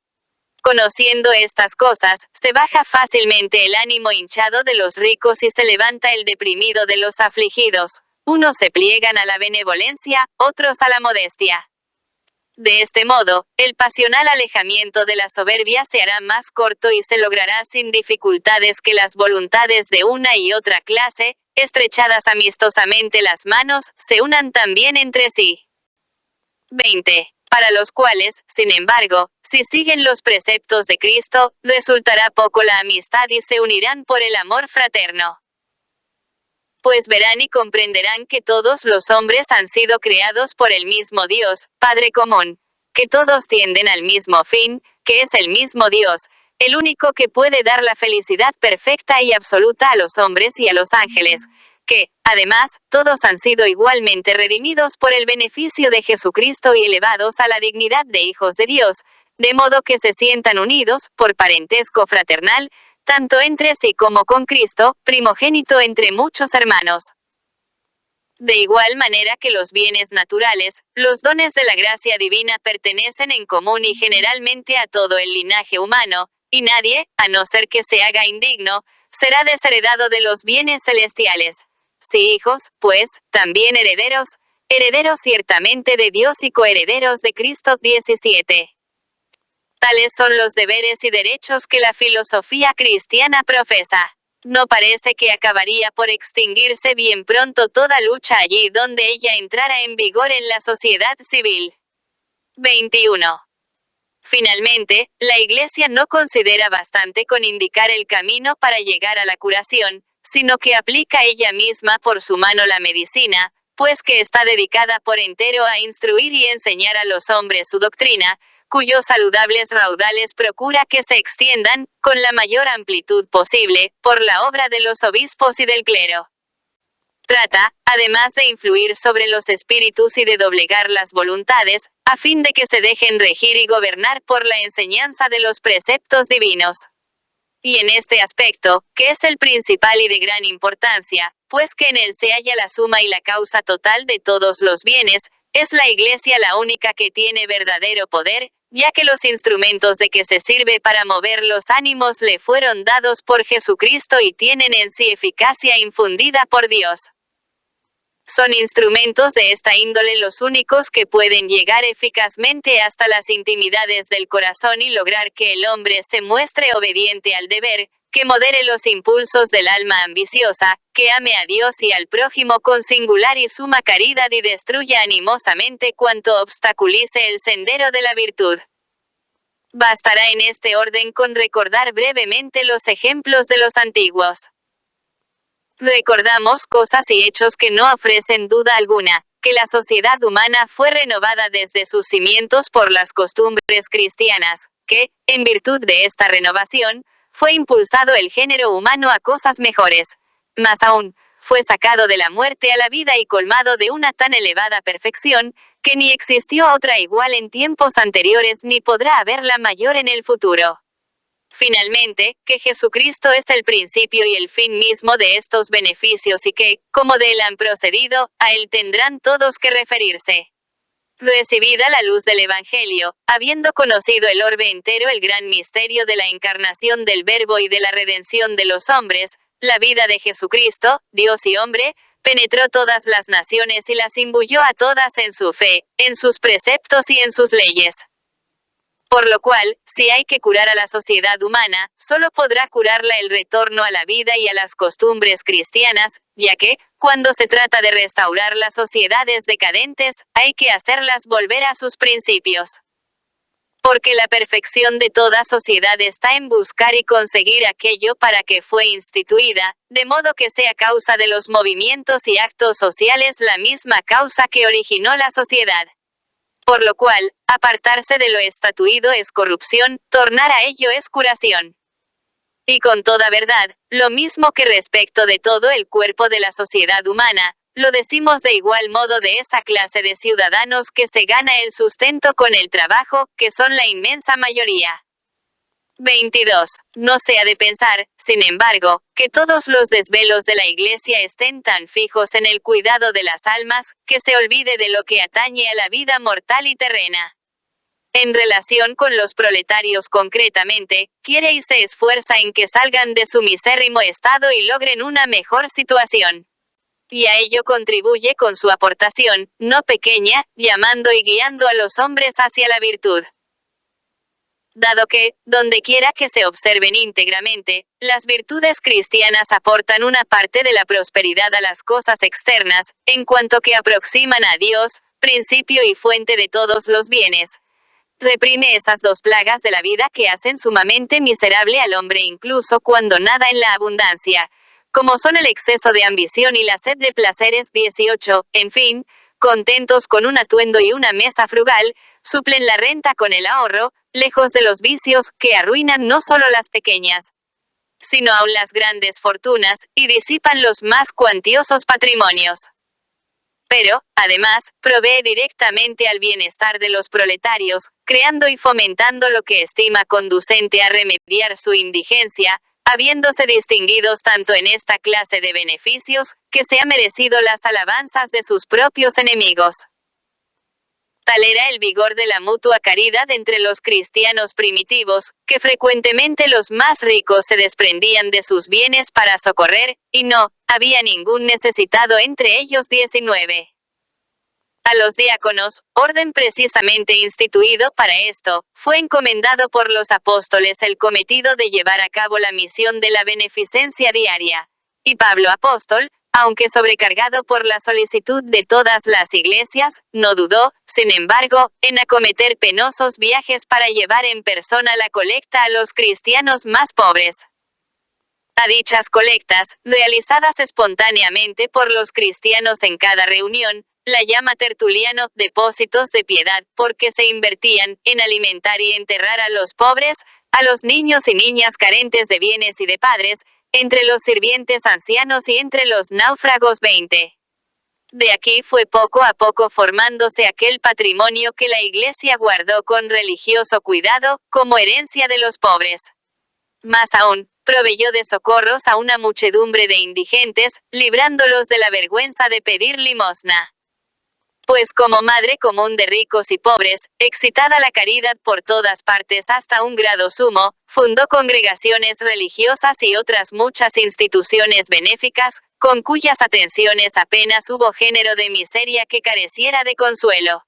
Conociendo estas cosas, se baja fácilmente el ánimo hinchado de los ricos y se levanta el deprimido de los afligidos. Unos se pliegan a la benevolencia, otros a la modestia. De este modo, el pasional alejamiento de la soberbia se hará más corto y se logrará sin dificultades que las voluntades de una y otra clase, estrechadas amistosamente las manos, se unan también entre sí. 20. Para los cuales, sin embargo, si siguen los preceptos de Cristo, resultará poco la amistad y se unirán por el amor fraterno. Pues verán y comprenderán que todos los hombres han sido creados por el mismo Dios, Padre común, que todos tienden al mismo fin, que es el mismo Dios, el único que puede dar la felicidad perfecta y absoluta a los hombres y a los ángeles, que, además, todos han sido igualmente redimidos por el beneficio de Jesucristo y elevados a la dignidad de hijos de Dios, de modo que se sientan unidos, por parentesco fraternal, tanto entre sí como con Cristo, primogénito entre muchos hermanos. De igual manera que los bienes naturales, los dones de la gracia divina pertenecen en común y generalmente a todo el linaje humano, y nadie, a no ser que se haga indigno, será desheredado de los bienes celestiales. Si hijos, pues, también herederos, herederos ciertamente de Dios y coherederos de Cristo. 17. Tales son los deberes y derechos que la filosofía cristiana profesa. No parece que acabaría por extinguirse bien pronto toda lucha allí donde ella entrara en vigor en la sociedad civil. 21. Finalmente, la Iglesia no considera bastante con indicar el camino para llegar a la curación, sino que aplica ella misma por su mano la medicina, pues que está dedicada por entero a instruir y enseñar a los hombres su doctrina, cuyos saludables raudales procura que se extiendan, con la mayor amplitud posible, por la obra de los obispos y del clero. Trata, además de influir sobre los espíritus y de doblegar las voluntades, a fin de que se dejen regir y gobernar por la enseñanza de los preceptos divinos. Y en este aspecto, que es el principal y de gran importancia, pues que en él se halla la suma y la causa total de todos los bienes, es la Iglesia la única que tiene verdadero poder, ya que los instrumentos de que se sirve para mover los ánimos le fueron dados por Jesucristo y tienen en sí eficacia infundida por Dios. Son instrumentos de esta índole los únicos que pueden llegar eficazmente hasta las intimidades del corazón y lograr que el hombre se muestre obediente al deber, que modere los impulsos del alma ambiciosa, que ame a Dios y al prójimo con singular y suma caridad y destruya animosamente cuanto obstaculice el sendero de la virtud. Bastará en este orden con recordar brevemente los ejemplos de los antiguos. Recordamos cosas y hechos que no ofrecen duda alguna, que la sociedad humana fue renovada desde sus cimientos por las costumbres cristianas, que, en virtud de esta renovación, fue impulsado el género humano a cosas mejores. Más aún, fue sacado de la muerte a la vida y colmado de una tan elevada perfección, que ni existió otra igual en tiempos anteriores ni podrá haberla mayor en el futuro. Finalmente, que Jesucristo es el principio y el fin mismo de estos beneficios y que, como de él han procedido, a él tendrán todos que referirse. Recibida la luz del Evangelio, habiendo conocido el orbe entero el gran misterio de la encarnación del Verbo y de la redención de los hombres, la vida de Jesucristo, Dios y hombre, penetró todas las naciones y las imbuyó a todas en su fe, en sus preceptos y en sus leyes. Por lo cual, si hay que curar a la sociedad humana, solo podrá curarla el retorno a la vida y a las costumbres cristianas, ya que, cuando se trata de restaurar las sociedades decadentes, hay que hacerlas volver a sus principios. Porque la perfección de toda sociedad está en buscar y conseguir aquello para que fue instituida, de modo que sea causa de los movimientos y actos sociales la misma causa que originó la sociedad. Por lo cual, apartarse de lo estatuido es corrupción, tornar a ello es curación. Y con toda verdad, lo mismo que respecto de todo el cuerpo de la sociedad humana, lo decimos de igual modo de esa clase de ciudadanos que se gana el sustento con el trabajo, que son la inmensa mayoría. 22. No se ha de pensar, sin embargo, que todos los desvelos de la Iglesia estén tan fijos en el cuidado de las almas, que se olvide de lo que atañe a la vida mortal y terrena. En relación con los proletarios concretamente, quiere y se esfuerza en que salgan de su misérrimo estado y logren una mejor situación. Y a ello contribuye con su aportación, no pequeña, llamando y guiando a los hombres hacia la virtud. Dado que, donde quiera que se observen íntegramente, las virtudes cristianas aportan una parte de la prosperidad a las cosas externas, en cuanto que aproximan a Dios, principio y fuente de todos los bienes. Reprime esas dos plagas de la vida que hacen sumamente miserable al hombre incluso cuando nada en la abundancia, como son el exceso de ambición y la sed de placeres. 18. En fin, contentos con un atuendo y una mesa frugal, suplen la renta con el ahorro, lejos de los vicios, que arruinan no solo las pequeñas, sino aún las grandes fortunas, y disipan los más cuantiosos patrimonios. Pero, además, provee directamente al bienestar de los proletarios, creando y fomentando lo que estima conducente a remediar su indigencia, habiéndose distinguidos tanto en esta clase de beneficios, que se ha merecido las alabanzas de sus propios enemigos. Tal era el vigor de la mutua caridad entre los cristianos primitivos, que frecuentemente los más ricos se desprendían de sus bienes para socorrer, y no había ningún necesitado entre ellos. 19. A los diáconos, orden precisamente instituido para esto, fue encomendado por los apóstoles el cometido de llevar a cabo la misión de la beneficencia diaria. Y Pablo apóstol, aunque sobrecargado por la solicitud de todas las iglesias, no dudó, sin embargo, en acometer penosos viajes para llevar en persona la colecta a los cristianos más pobres. A dichas colectas, realizadas espontáneamente por los cristianos en cada reunión, la llama Tertuliano, depósitos de piedad, porque se invertían en alimentar y enterrar a los pobres, a los niños y niñas carentes de bienes y de padres, entre los sirvientes ancianos y entre los náufragos. 20. De aquí fue poco a poco formándose aquel patrimonio que la Iglesia guardó con religioso cuidado, como herencia de los pobres. Más aún, proveyó de socorros a una muchedumbre de indigentes, librándolos de la vergüenza de pedir limosna. Pues como madre común de ricos y pobres, excitada la caridad por todas partes hasta un grado sumo, fundó congregaciones religiosas y otras muchas instituciones benéficas, con cuyas atenciones apenas hubo género de miseria que careciera de consuelo.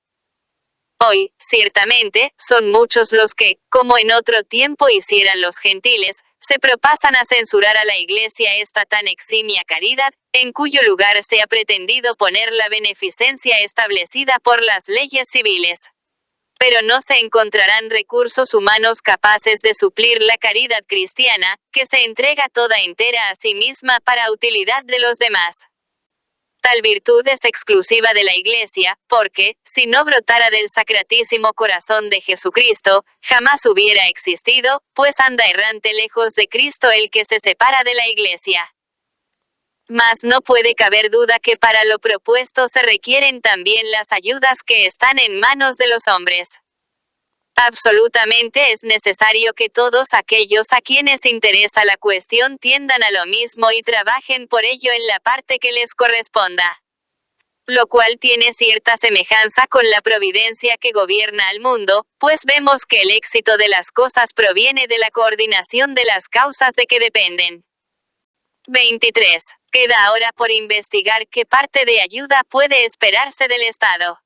Hoy, ciertamente, son muchos los que, como en otro tiempo hicieran los gentiles, se propasan a censurar a la Iglesia esta tan eximia caridad, en cuyo lugar se ha pretendido poner la beneficencia establecida por las leyes civiles. Pero no se encontrarán recursos humanos capaces de suplir la caridad cristiana, que se entrega toda entera a sí misma para utilidad de los demás. Tal virtud es exclusiva de la Iglesia, porque, si no brotara del sacratísimo corazón de Jesucristo, jamás hubiera existido, pues anda errante lejos de Cristo el que se separa de la Iglesia. Mas no puede caber duda que para lo propuesto se requieren también las ayudas que están en manos de los hombres. Absolutamente es necesario que todos aquellos a quienes interesa la cuestión tiendan a lo mismo y trabajen por ello en la parte que les corresponda. Lo cual tiene cierta semejanza con la providencia que gobierna al mundo, pues vemos que el éxito de las cosas proviene de la coordinación de las causas de que dependen. 23. Queda ahora por investigar qué parte de ayuda puede esperarse del Estado.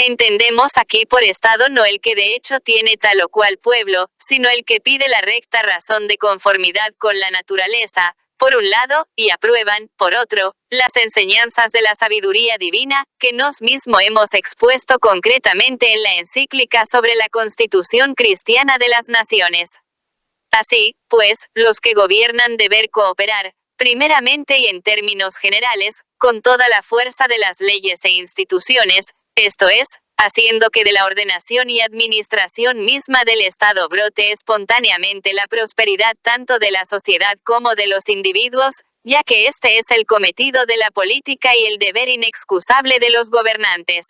Entendemos aquí por Estado no el que de hecho tiene tal o cual pueblo, sino el que pide la recta razón de conformidad con la naturaleza, por un lado, y aprueban, por otro, las enseñanzas de la sabiduría divina, que nos mismo hemos expuesto concretamente en la encíclica sobre la Constitución Cristiana de las Naciones. Así, pues, los que gobiernan deber cooperar, primeramente y en términos generales, con toda la fuerza de las leyes e instituciones, esto es, haciendo que de la ordenación y administración misma del Estado brote espontáneamente la prosperidad tanto de la sociedad como de los individuos, ya que este es el cometido de la política y el deber inexcusable de los gobernantes.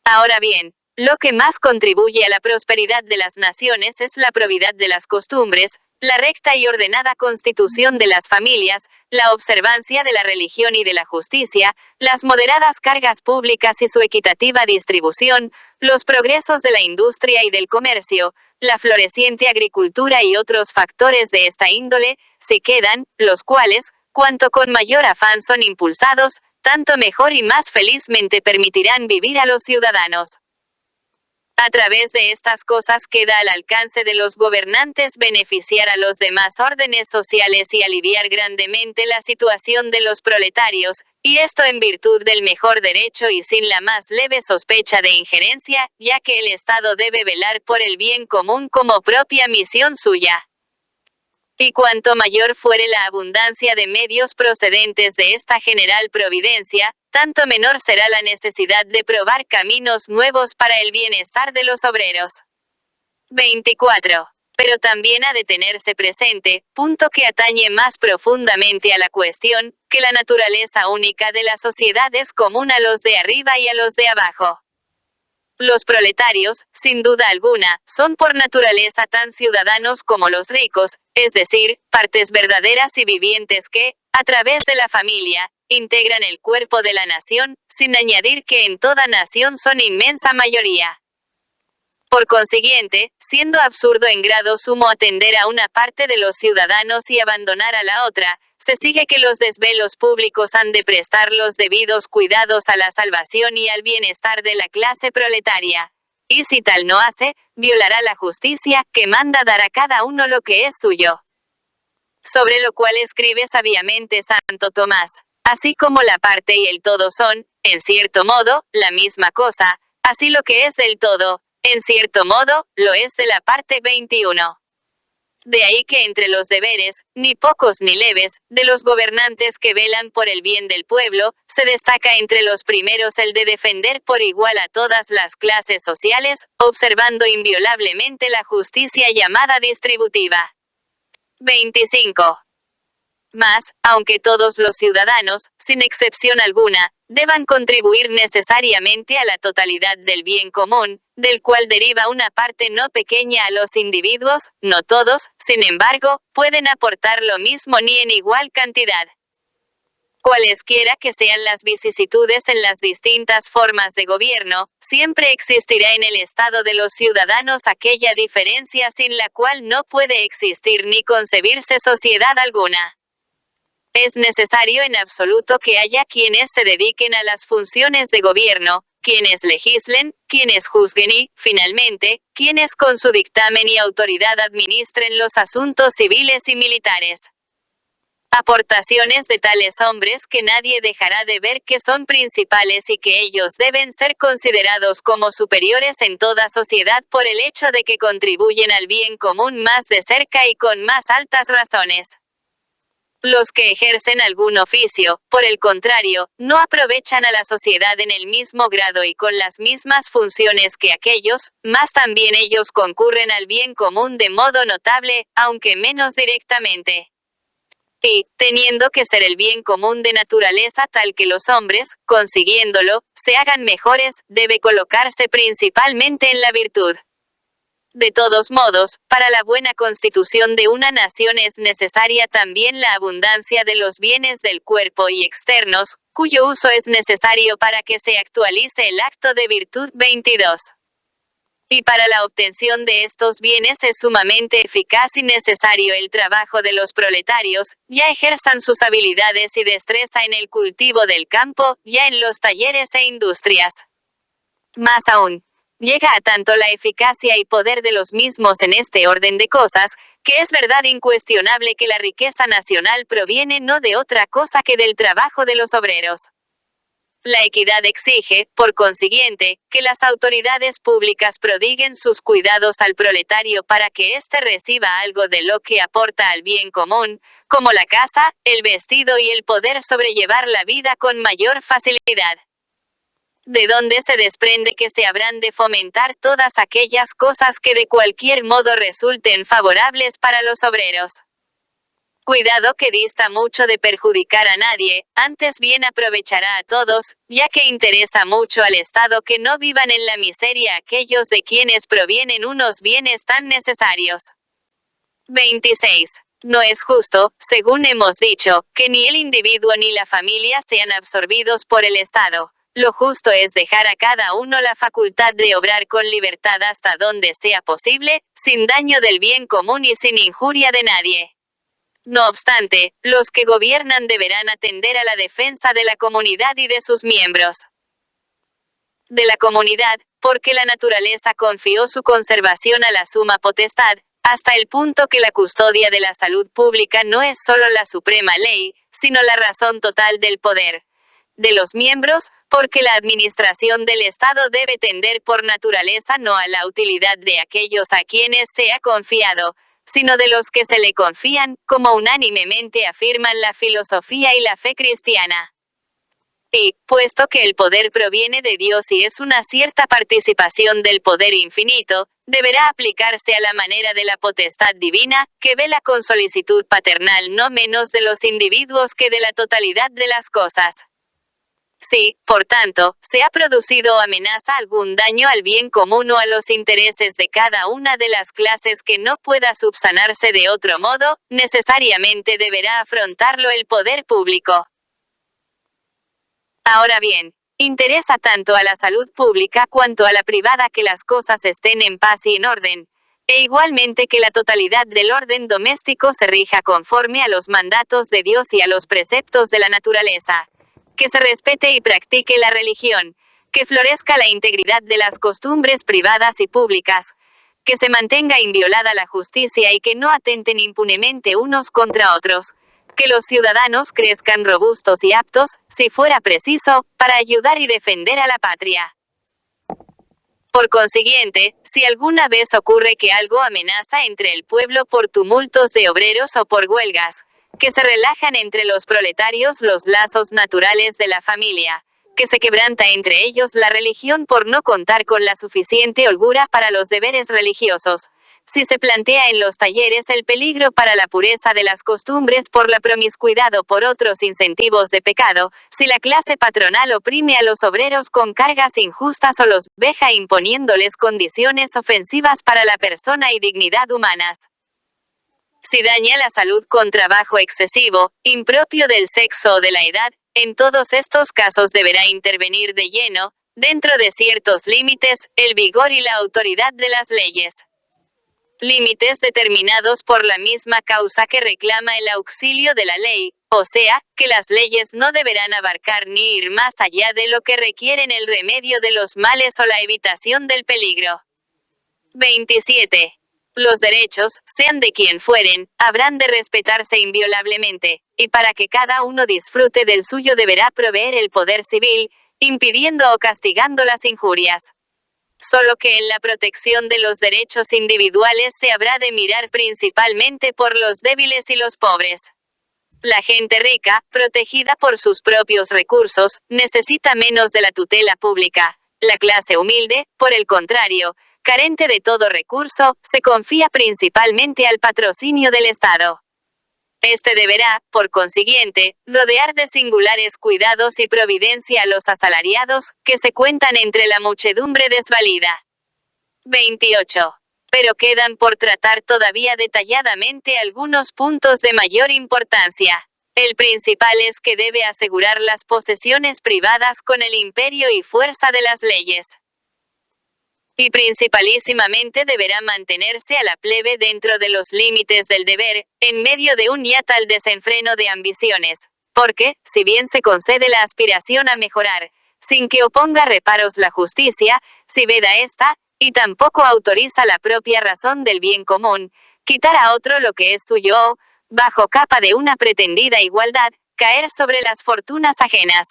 Ahora bien, lo que más contribuye a la prosperidad de las naciones es la probidad de las costumbres, la recta y ordenada constitución de las familias, la observancia de la religión y de la justicia, las moderadas cargas públicas y su equitativa distribución, los progresos de la industria y del comercio, la floreciente agricultura y otros factores de esta índole, se quedan, los cuales, cuanto con mayor afán son impulsados, tanto mejor y más felizmente permitirán vivir a los ciudadanos. A través de estas cosas queda al alcance de los gobernantes beneficiar a los demás órdenes sociales y aliviar grandemente la situación de los proletarios, y esto en virtud del mejor derecho y sin la más leve sospecha de injerencia, ya que el Estado debe velar por el bien común como propia misión suya. Y cuanto mayor fuere la abundancia de medios procedentes de esta general providencia, tanto menor será la necesidad de probar caminos nuevos para el bienestar de los obreros. 24. Pero también ha de tenerse presente, punto que atañe más profundamente a la cuestión, que la naturaleza única de la sociedad es común a los de arriba y a los de abajo. Los proletarios, sin duda alguna, son por naturaleza tan ciudadanos como los ricos, es decir, partes verdaderas y vivientes que, a través de la familia, integran el cuerpo de la nación, sin añadir que en toda nación son inmensa mayoría. Por consiguiente, siendo absurdo en grado sumo atender a una parte de los ciudadanos y abandonar a la otra, se sigue que los desvelos públicos han de prestar los debidos cuidados a la salvación y al bienestar de la clase proletaria. Y si tal no hace, violará la justicia, que manda dar a cada uno lo que es suyo. Sobre lo cual escribe sabiamente Santo Tomás. Así como la parte y el todo son, en cierto modo, la misma cosa, así lo que es del todo, en cierto modo, lo es de la parte. 21. De ahí que entre los deberes, ni pocos ni leves, de los gobernantes que velan por el bien del pueblo, se destaca entre los primeros el de defender por igual a todas las clases sociales, observando inviolablemente la justicia llamada distributiva. 25. Mas, aunque todos los ciudadanos, sin excepción alguna, deban contribuir necesariamente a la totalidad del bien común, del cual deriva una parte no pequeña a los individuos, no todos, sin embargo, pueden aportar lo mismo ni en igual cantidad. Cualesquiera que sean las vicisitudes en las distintas formas de gobierno, siempre existirá en el estado de los ciudadanos aquella diferencia sin la cual no puede existir ni concebirse sociedad alguna. Es necesario en absoluto que haya quienes se dediquen a las funciones de gobierno, quienes legislen, quienes juzguen y, finalmente, quienes con su dictamen y autoridad administren los asuntos civiles y militares. Aportaciones de tales hombres que nadie dejará de ver que son principales y que ellos deben ser considerados como superiores en toda sociedad por el hecho de que contribuyen al bien común más de cerca y con más altas razones. Los que ejercen algún oficio, por el contrario, no aprovechan a la sociedad en el mismo grado y con las mismas funciones que aquellos, mas también ellos concurren al bien común de modo notable, aunque menos directamente. Y, teniendo que ser el bien común de naturaleza tal que los hombres, consiguiéndolo, se hagan mejores, debe colocarse principalmente en la virtud. De todos modos, para la buena constitución de una nación es necesaria también la abundancia de los bienes del cuerpo y externos, cuyo uso es necesario para que se actualice el acto de virtud 22. Y para la obtención de estos bienes es sumamente eficaz y necesario el trabajo de los proletarios, ya ejerzan sus habilidades y destreza en el cultivo del campo, ya en los talleres e industrias. Más aún, llega a tanto la eficacia y poder de los mismos en este orden de cosas, que es verdad incuestionable que la riqueza nacional proviene no de otra cosa que del trabajo de los obreros. La equidad exige, por consiguiente, que las autoridades públicas prodiguen sus cuidados al proletario para que éste reciba algo de lo que aporta al bien común, como la casa, el vestido y el poder sobrellevar la vida con mayor facilidad. De donde se desprende que se habrán de fomentar todas aquellas cosas que de cualquier modo resulten favorables para los obreros. Cuidado que dista mucho de perjudicar a nadie, antes bien aprovechará a todos, ya que interesa mucho al Estado que no vivan en la miseria aquellos de quienes provienen unos bienes tan necesarios. 26. No es justo, según hemos dicho, que ni el individuo ni la familia sean absorbidos por el Estado. Lo justo es dejar a cada uno la facultad de obrar con libertad hasta donde sea posible, sin daño del bien común y sin injuria de nadie. No obstante, los que gobiernan deberán atender a la defensa de la comunidad y de sus miembros. De la comunidad, porque la naturaleza confió su conservación a la suma potestad, hasta el punto que la custodia de la salud pública no es solo la suprema ley, sino la razón total del poder de los miembros, porque la administración del Estado debe tender por naturaleza no a la utilidad de aquellos a quienes se ha confiado, sino de los que se le confían, como unánimemente afirman la filosofía y la fe cristiana. Y, puesto que el poder proviene de Dios y es una cierta participación del poder infinito, deberá aplicarse a la manera de la potestad divina, que vela con solicitud paternal no menos de los individuos que de la totalidad de las cosas. Si, por tanto, se ha producido o amenaza algún daño al bien común o a los intereses de cada una de las clases que no pueda subsanarse de otro modo, necesariamente deberá afrontarlo el poder público. Ahora bien, interesa tanto a la salud pública cuanto a la privada que las cosas estén en paz y en orden, e igualmente que la totalidad del orden doméstico se rija conforme a los mandatos de Dios y a los preceptos de la naturaleza. Que se respete y practique la religión, que florezca la integridad de las costumbres privadas y públicas, que se mantenga inviolada la justicia y que no atenten impunemente unos contra otros, que los ciudadanos crezcan robustos y aptos, si fuera preciso, para ayudar y defender a la patria. Por consiguiente, si alguna vez ocurre que algo amenaza entre el pueblo por tumultos de obreros o por huelgas, que se relajan entre los proletarios los lazos naturales de la familia, que se quebranta entre ellos la religión por no contar con la suficiente holgura para los deberes religiosos, si se plantea en los talleres el peligro para la pureza de las costumbres por la promiscuidad o por otros incentivos de pecado, si la clase patronal oprime a los obreros con cargas injustas o los veja imponiéndoles condiciones ofensivas para la persona y dignidad humanas. Si daña la salud con trabajo excesivo, impropio del sexo o de la edad, en todos estos casos deberá intervenir de lleno, dentro de ciertos límites, el vigor y la autoridad de las leyes. Límites determinados por la misma causa que reclama el auxilio de la ley, o sea, que las leyes no deberán abarcar ni ir más allá de lo que requieren el remedio de los males o la evitación del peligro. 27. Los derechos, sean de quien fueren, habrán de respetarse inviolablemente, y para que cada uno disfrute del suyo deberá proveer el poder civil, impidiendo o castigando las injurias. Solo que en la protección de los derechos individuales se habrá de mirar principalmente por los débiles y los pobres. La gente rica, protegida por sus propios recursos, necesita menos de la tutela pública. La clase humilde, por el contrario, carente de todo recurso, se confía principalmente al patrocinio del Estado. Este deberá, por consiguiente, rodear de singulares cuidados y providencia a los asalariados, que se cuentan entre la muchedumbre desvalida. 28. Pero quedan por tratar todavía detalladamente algunos puntos de mayor importancia. El principal es que debe asegurar las posesiones privadas con el imperio y fuerza de las leyes. Y principalísimamente deberá mantenerse a la plebe dentro de los límites del deber, en medio de un ya tal desenfreno de ambiciones. Porque, si bien se concede la aspiración a mejorar, sin que oponga reparos la justicia, si veda esta, y tampoco autoriza la propia razón del bien común, quitar a otro lo que es suyo o, bajo capa de una pretendida igualdad, caer sobre las fortunas ajenas.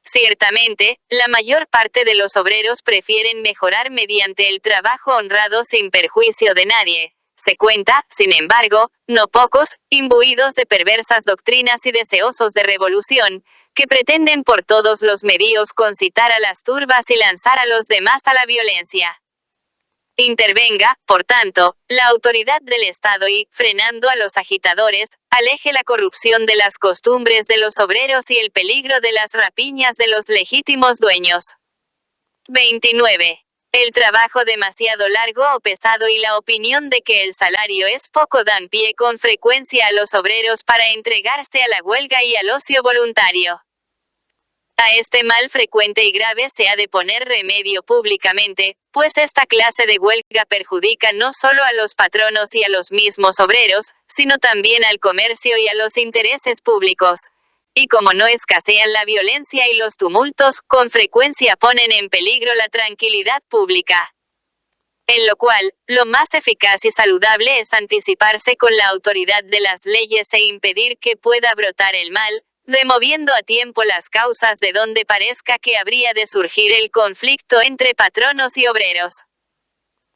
Ciertamente, la mayor parte de los obreros prefieren mejorar mediante el trabajo honrado sin perjuicio de nadie. Se cuenta, sin embargo, no pocos, imbuidos de perversas doctrinas y deseosos de revolución, que pretenden por todos los medios concitar a las turbas y lanzar a los demás a la violencia. Intervenga, por tanto, la autoridad del Estado y, frenando a los agitadores, aleje la corrupción de las costumbres de los obreros y el peligro de las rapiñas de los legítimos dueños. 29. El trabajo demasiado largo o pesado y la opinión de que el salario es poco dan pie con frecuencia a los obreros para entregarse a la huelga y al ocio voluntario. A este mal frecuente y grave se ha de poner remedio públicamente, pues esta clase de huelga perjudica no solo a los patronos y a los mismos obreros, sino también al comercio y a los intereses públicos. Y como no escasean la violencia y los tumultos, con frecuencia ponen en peligro la tranquilidad pública. En lo cual, lo más eficaz y saludable es anticiparse con la autoridad de las leyes e impedir que pueda brotar el mal, removiendo a tiempo las causas de donde parezca que habría de surgir el conflicto entre patronos y obreros.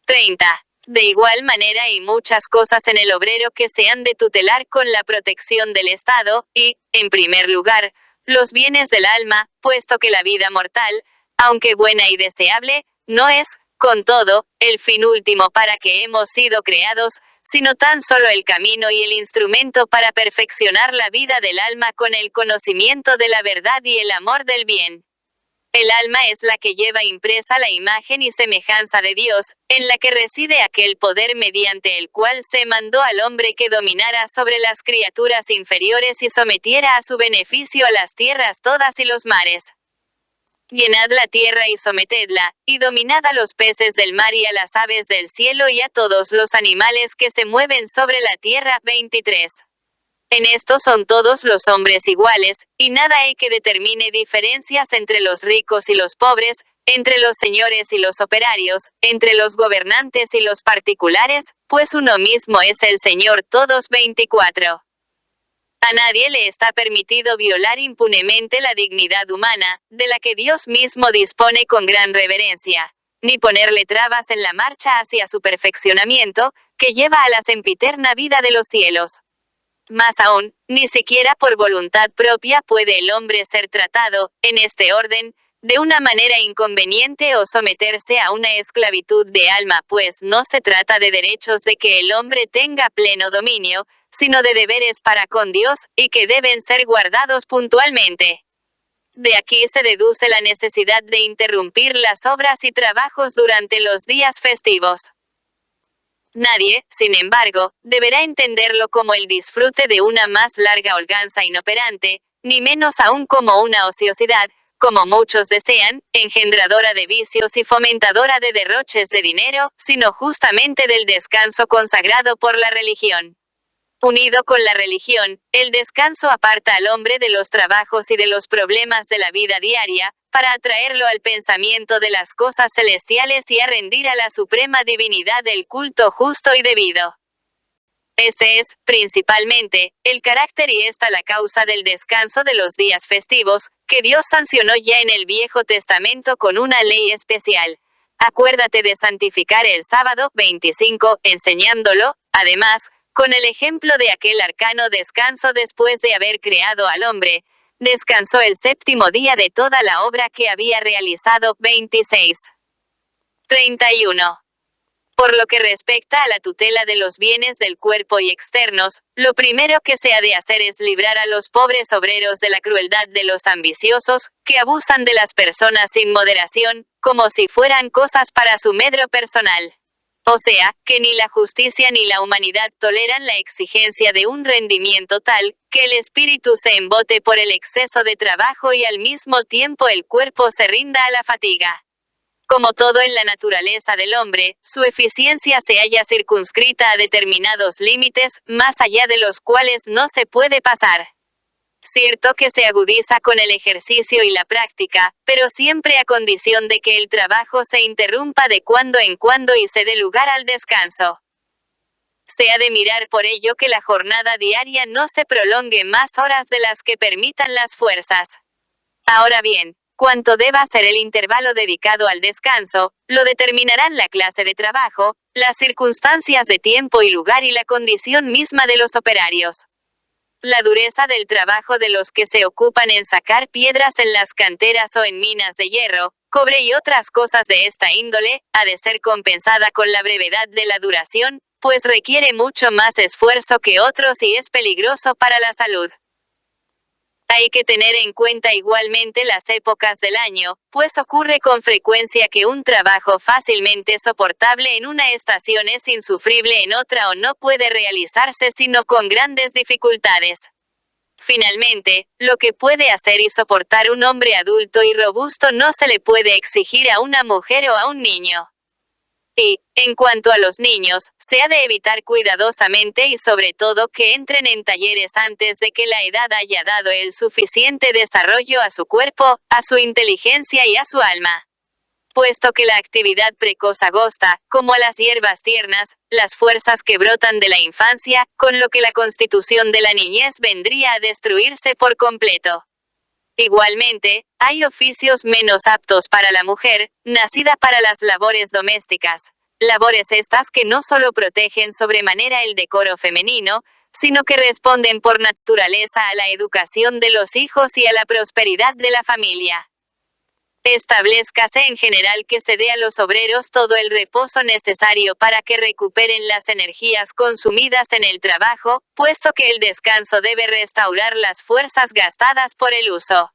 30. De igual manera hay muchas cosas en el obrero que se han de tutelar con la protección del Estado, y, en primer lugar, los bienes del alma, puesto que la vida mortal, aunque buena y deseable, no es, con todo, el fin último para que hemos sido creados, sino tan solo el camino y el instrumento para perfeccionar la vida del alma con el conocimiento de la verdad y el amor del bien. El alma es la que lleva impresa la imagen y semejanza de Dios, en la que reside aquel poder mediante el cual se mandó al hombre que dominara sobre las criaturas inferiores y sometiera a su beneficio a las tierras todas y los mares. Llenad la tierra y sometedla, y dominad a los peces del mar y a las aves del cielo y a todos los animales que se mueven sobre la tierra. 23. En esto son todos los hombres iguales, y nada hay que determine diferencias entre los ricos y los pobres, entre los señores y los operarios, entre los gobernantes y los particulares, pues uno mismo es el Señor todos. 24. A nadie le está permitido violar impunemente la dignidad humana, de la que Dios mismo dispone con gran reverencia, ni ponerle trabas en la marcha hacia su perfeccionamiento, que lleva a la sempiterna vida de los cielos. Más aún, ni siquiera por voluntad propia puede el hombre ser tratado, en este orden, de una manera inconveniente o someterse a una esclavitud de alma, pues no se trata de derechos de que el hombre tenga pleno dominio, sino de deberes para con Dios, y que deben ser guardados puntualmente. De aquí se deduce la necesidad de interrumpir las obras y trabajos durante los días festivos. Nadie, sin embargo, deberá entenderlo como el disfrute de una más larga holganza inoperante, ni menos aún como una ociosidad, como muchos desean, engendradora de vicios y fomentadora de derroches de dinero, sino justamente del descanso consagrado por la religión. Unido con la religión, el descanso aparta al hombre de los trabajos y de los problemas de la vida diaria, para atraerlo al pensamiento de las cosas celestiales y a rendir a la suprema divinidad el culto justo y debido. Este es, principalmente, el carácter y esta la causa del descanso de los días festivos, que Dios sancionó ya en el Viejo Testamento con una ley especial. Acuérdate de santificar el sábado. 25, enseñándolo, además, con el ejemplo de aquel arcano descanso después de haber creado al hombre, descansó el séptimo día de toda la obra que había realizado. 26. 31. Por lo que respecta a la tutela de los bienes del cuerpo y externos, lo primero que se ha de hacer es librar a los pobres obreros de la crueldad de los ambiciosos, que abusan de las personas sin moderación, como si fueran cosas para su medro personal. O sea, que ni la justicia ni la humanidad toleran la exigencia de un rendimiento tal, que el espíritu se embote por el exceso de trabajo y al mismo tiempo el cuerpo se rinda a la fatiga. Como todo en la naturaleza del hombre, su eficiencia se halla circunscrita a determinados límites, más allá de los cuales no se puede pasar. Cierto que se agudiza con el ejercicio y la práctica, pero siempre a condición de que el trabajo se interrumpa de cuando en cuando y se dé lugar al descanso. Se ha de mirar por ello que la jornada diaria no se prolongue más horas de las que permitan las fuerzas. Ahora bien, cuánto deba ser el intervalo dedicado al descanso, lo determinarán la clase de trabajo, las circunstancias de tiempo y lugar y la condición misma de los operarios. La dureza del trabajo de los que se ocupan en sacar piedras en las canteras o en minas de hierro, cobre y otras cosas de esta índole, ha de ser compensada con la brevedad de la duración, pues requiere mucho más esfuerzo que otros y es peligroso para la salud. Hay que tener en cuenta igualmente las épocas del año, pues ocurre con frecuencia que un trabajo fácilmente soportable en una estación es insufrible en otra o no puede realizarse sino con grandes dificultades. Finalmente, lo que puede hacer y soportar un hombre adulto y robusto no se le puede exigir a una mujer o a un niño. Y, en cuanto a los niños, se ha de evitar cuidadosamente y sobre todo que entren en talleres antes de que la edad haya dado el suficiente desarrollo a su cuerpo, a su inteligencia y a su alma. Puesto que la actividad precoz agosta, como a las hierbas tiernas, las fuerzas que brotan de la infancia, con lo que la constitución de la niñez vendría a destruirse por completo. Igualmente, hay oficios menos aptos para la mujer, nacida para las labores domésticas. Labores estas que no solo protegen sobremanera el decoro femenino, sino que responden por naturaleza a la educación de los hijos y a la prosperidad de la familia. Establezcase en general que se dé a los obreros todo el reposo necesario para que recuperen las energías consumidas en el trabajo, puesto que el descanso debe restaurar las fuerzas gastadas por el uso.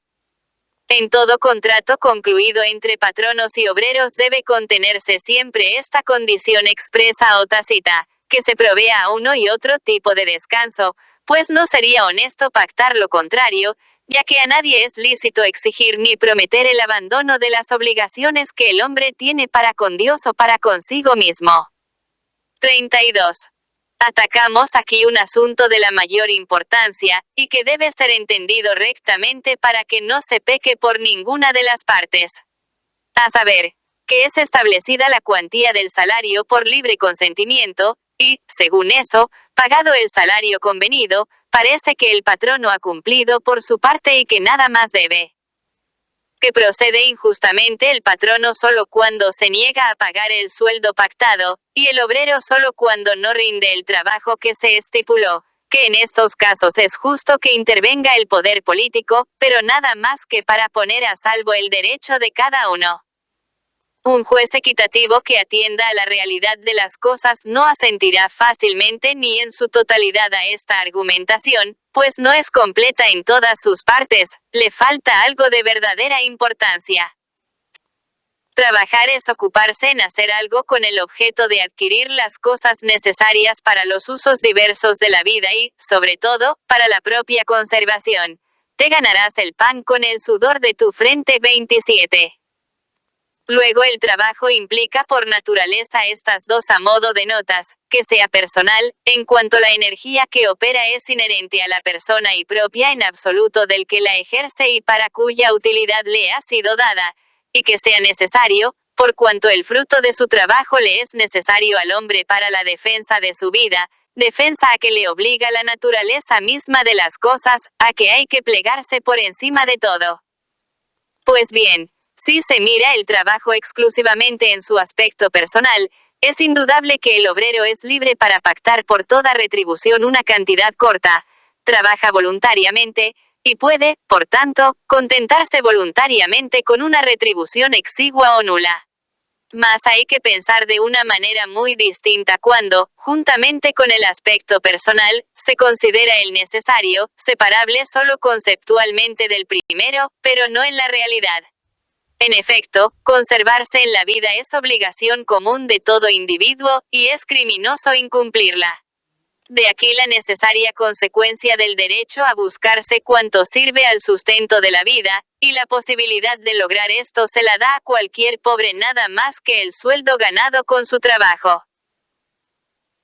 En todo contrato concluido entre patronos y obreros debe contenerse siempre esta condición expresa o tácita, que se provea a uno y otro tipo de descanso, pues no sería honesto pactar lo contrario, ya que a nadie es lícito exigir ni prometer el abandono de las obligaciones que el hombre tiene para con Dios o para consigo mismo. 32. Atacamos aquí un asunto de la mayor importancia, y que debe ser entendido rectamente para que no se peque por ninguna de las partes. A saber, que es establecida la cuantía del salario por libre consentimiento, y, según eso, pagado el salario convenido, parece que el patrono ha cumplido por su parte y que nada más debe. Que procede injustamente el patrono solo cuando se niega a pagar el sueldo pactado, y el obrero solo cuando no rinde el trabajo que se estipuló, que en estos casos es justo que intervenga el poder político, pero nada más que para poner a salvo el derecho de cada uno. Un juez equitativo que atienda a la realidad de las cosas no asentirá fácilmente ni en su totalidad a esta argumentación, pues no es completa en todas sus partes, le falta algo de verdadera importancia. Trabajar es ocuparse en hacer algo con el objeto de adquirir las cosas necesarias para los usos diversos de la vida y, sobre todo, para la propia conservación. Te ganarás el pan con el sudor de tu frente. 27. Luego el trabajo implica por naturaleza estas dos a modo de notas, que sea personal, en cuanto la energía que opera es inherente a la persona y propia en absoluto del que la ejerce y para cuya utilidad le ha sido dada, y que sea necesario, por cuanto el fruto de su trabajo le es necesario al hombre para la defensa de su vida, defensa a que le obliga la naturaleza misma de las cosas, a que hay que plegarse por encima de todo. Pues bien, si se mira el trabajo exclusivamente en su aspecto personal, es indudable que el obrero es libre para pactar por toda retribución una cantidad corta, trabaja voluntariamente, y puede, por tanto, contentarse voluntariamente con una retribución exigua o nula. Mas hay que pensar de una manera muy distinta cuando, juntamente con el aspecto personal, se considera el necesario, separable solo conceptualmente del primero, pero no en la realidad. En efecto, conservarse en la vida es obligación común de todo individuo, y es criminoso incumplirla. De aquí la necesaria consecuencia del derecho a buscarse cuanto sirve al sustento de la vida, y la posibilidad de lograr esto se la da a cualquier pobre nada más que el sueldo ganado con su trabajo.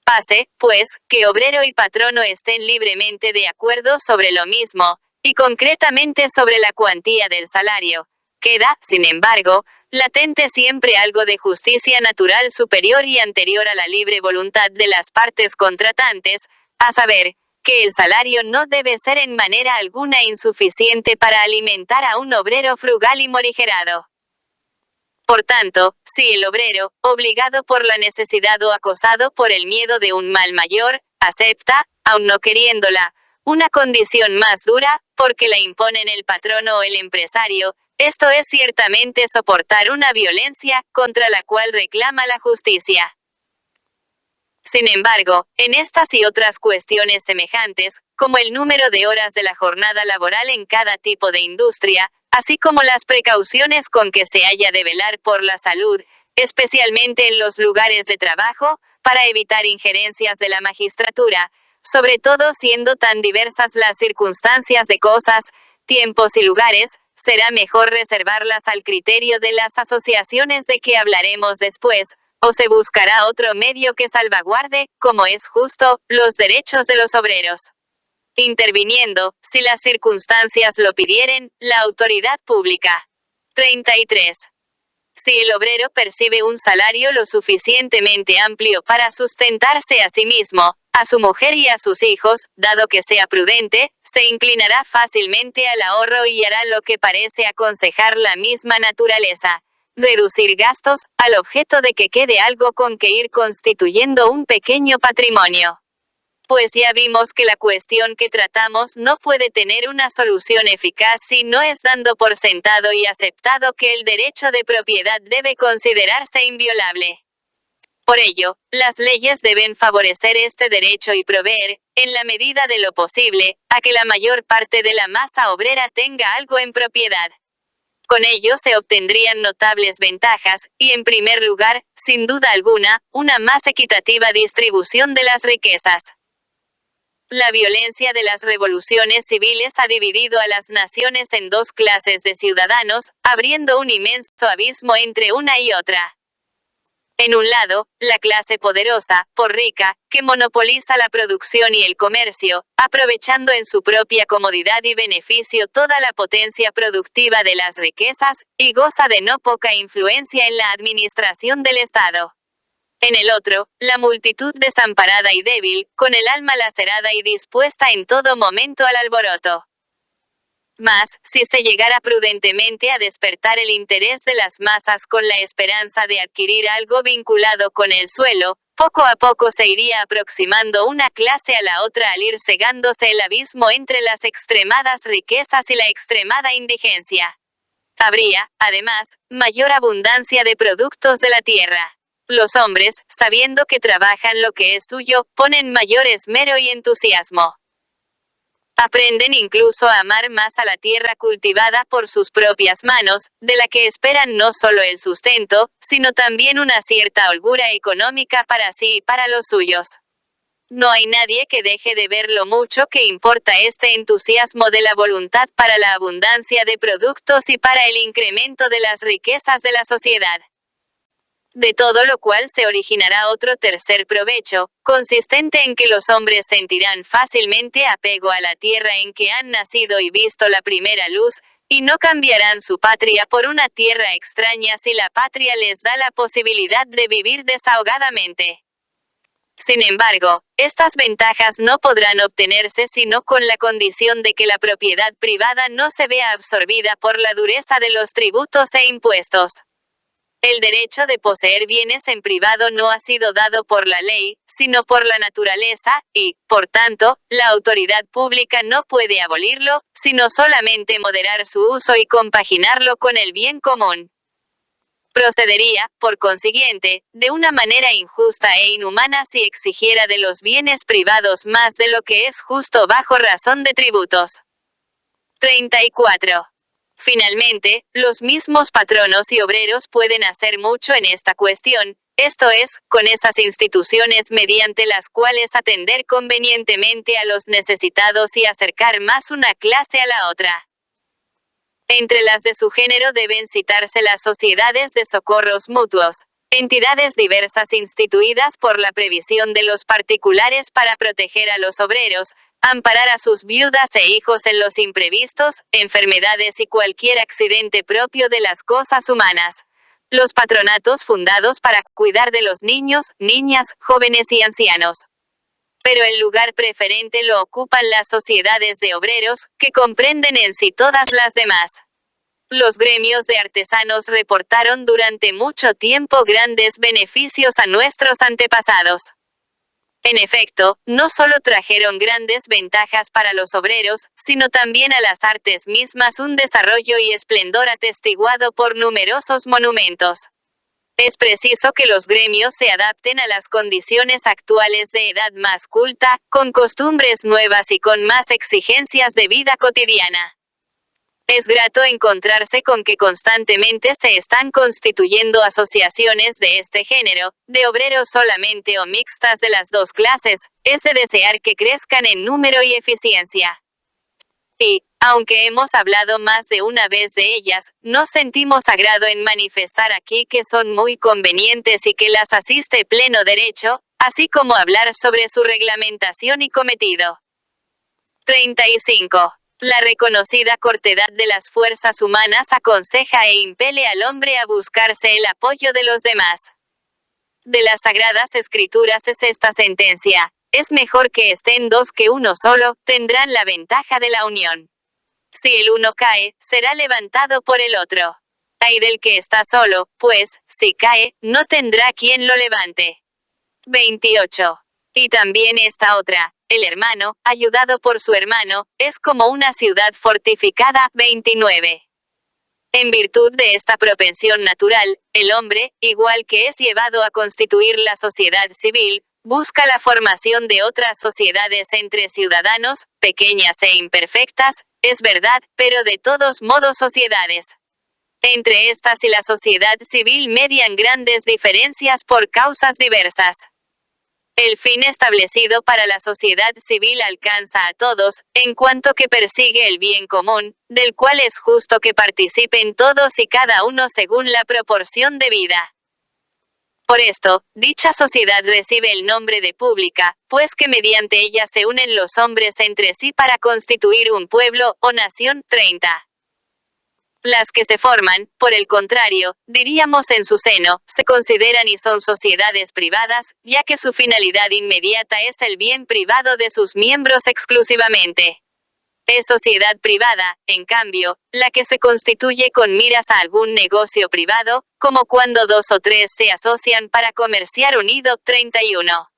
Pase, pues, que obrero y patrono estén libremente de acuerdo sobre lo mismo, y concretamente sobre la cuantía del salario. Queda, sin embargo, latente siempre algo de justicia natural superior y anterior a la libre voluntad de las partes contratantes, a saber, que el salario no debe ser en manera alguna insuficiente para alimentar a un obrero frugal y morigerado. Por tanto, si el obrero, obligado por la necesidad o acosado por el miedo de un mal mayor, acepta, aun no queriéndola, una condición más dura, porque la imponen el patrono o el empresario, esto es ciertamente soportar una violencia, contra la cual reclama la justicia. Sin embargo, en estas y otras cuestiones semejantes, como el número de horas de la jornada laboral en cada tipo de industria, así como las precauciones con que se haya de velar por la salud, especialmente en los lugares de trabajo, para evitar injerencias de la magistratura, sobre todo siendo tan diversas las circunstancias de cosas, tiempos y lugares, será mejor reservarlas al criterio de las asociaciones de que hablaremos después, o se buscará otro medio que salvaguarde, como es justo, los derechos de los obreros. Interviniendo, si las circunstancias lo pidieren, la autoridad pública. 33. Si el obrero percibe un salario lo suficientemente amplio para sustentarse a sí mismo, a su mujer y a sus hijos, dado que sea prudente, se inclinará fácilmente al ahorro y hará lo que parece aconsejar la misma naturaleza: reducir gastos, al objeto de que quede algo con que ir constituyendo un pequeño patrimonio. Pues ya vimos que la cuestión que tratamos no puede tener una solución eficaz si no es dando por sentado y aceptado que el derecho de propiedad debe considerarse inviolable. Por ello, las leyes deben favorecer este derecho y proveer, en la medida de lo posible, a que la mayor parte de la masa obrera tenga algo en propiedad. Con ello se obtendrían notables ventajas, y en primer lugar, sin duda alguna, una más equitativa distribución de las riquezas. La violencia de las revoluciones civiles ha dividido a las naciones en dos clases de ciudadanos, abriendo un inmenso abismo entre una y otra. En un lado, la clase poderosa, por rica, que monopoliza la producción y el comercio, aprovechando en su propia comodidad y beneficio toda la potencia productiva de las riquezas, y goza de no poca influencia en la administración del Estado. En el otro, la multitud desamparada y débil, con el alma lacerada y dispuesta en todo momento al alboroto. Mas, si se llegara prudentemente a despertar el interés de las masas con la esperanza de adquirir algo vinculado con el suelo, poco a poco se iría aproximando una clase a la otra al ir cegándose el abismo entre las extremadas riquezas y la extremada indigencia. Habría, además, mayor abundancia de productos de la tierra. Los hombres, sabiendo que trabajan lo que es suyo, ponen mayor esmero y entusiasmo. Aprenden incluso a amar más a la tierra cultivada por sus propias manos, de la que esperan no solo el sustento, sino también una cierta holgura económica para sí y para los suyos. No hay nadie que deje de ver lo mucho que importa este entusiasmo de la voluntad para la abundancia de productos y para el incremento de las riquezas de la sociedad. De todo lo cual se originará otro tercer provecho, consistente en que los hombres sentirán fácilmente apego a la tierra en que han nacido y visto la primera luz, y no cambiarán su patria por una tierra extraña si la patria les da la posibilidad de vivir desahogadamente. Sin embargo, estas ventajas no podrán obtenerse sino con la condición de que la propiedad privada no se vea absorbida por la dureza de los tributos e impuestos. El derecho de poseer bienes en privado no ha sido dado por la ley, sino por la naturaleza, y, por tanto, la autoridad pública no puede abolirlo, sino solamente moderar su uso y compaginarlo con el bien común. Procedería, por consiguiente, de una manera injusta e inhumana si exigiera de los bienes privados más de lo que es justo bajo razón de tributos. 34. Finalmente, los mismos patronos y obreros pueden hacer mucho en esta cuestión, esto es, con esas instituciones mediante las cuales atender convenientemente a los necesitados y acercar más una clase a la otra. Entre las de su género deben citarse las sociedades de socorros mutuos, entidades diversas instituidas por la previsión de los particulares para proteger a los obreros, amparar a sus viudas e hijos en los imprevistos, enfermedades y cualquier accidente propio de las cosas humanas. Los patronatos fundados para cuidar de los niños, niñas, jóvenes y ancianos. Pero el lugar preferente lo ocupan las sociedades de obreros, que comprenden en sí todas las demás. Los gremios de artesanos reportaron durante mucho tiempo grandes beneficios a nuestros antepasados. En efecto, no solo trajeron grandes ventajas para los obreros, sino también a las artes mismas un desarrollo y esplendor atestiguado por numerosos monumentos. Es preciso que los gremios se adapten a las condiciones actuales de edad más culta, con costumbres nuevas y con más exigencias de vida cotidiana. Es grato encontrarse con que constantemente se están constituyendo asociaciones de este género, de obreros solamente o mixtas de las dos clases, es de desear que crezcan en número y eficiencia. Y, aunque hemos hablado más de una vez de ellas, no sentimos agrado en manifestar aquí que son muy convenientes y que las asiste pleno derecho, así como hablar sobre su reglamentación y cometido. 35. La reconocida cortedad de las fuerzas humanas aconseja e impele al hombre a buscarse el apoyo de los demás. De las Sagradas Escrituras es esta sentencia: es mejor que estén dos que uno solo, tendrán la ventaja de la unión. Si el uno cae, será levantado por el otro. Ay del que está solo, pues, si cae, no tendrá quien lo levante. 28. Y también esta otra: el hermano, ayudado por su hermano, es como una ciudad fortificada. 29. En virtud de esta propensión natural, el hombre, igual que es llevado a constituir la sociedad civil, busca la formación de otras sociedades entre ciudadanos, pequeñas e imperfectas, es verdad, pero de todos modos sociedades. Entre estas y la sociedad civil median grandes diferencias por causas diversas. El fin establecido para la sociedad civil alcanza a todos, en cuanto que persigue el bien común, del cual es justo que participen todos y cada uno según la proporción de vida. Por esto, dicha sociedad recibe el nombre de pública, pues que mediante ella se unen los hombres entre sí para constituir un pueblo o nación. 30. Las que se forman, por el contrario, diríamos en su seno, se consideran y son sociedades privadas, ya que su finalidad inmediata es el bien privado de sus miembros exclusivamente. Es sociedad privada, en cambio, la que se constituye con miras a algún negocio privado, como cuando dos o tres se asocian para comerciar unido. 31.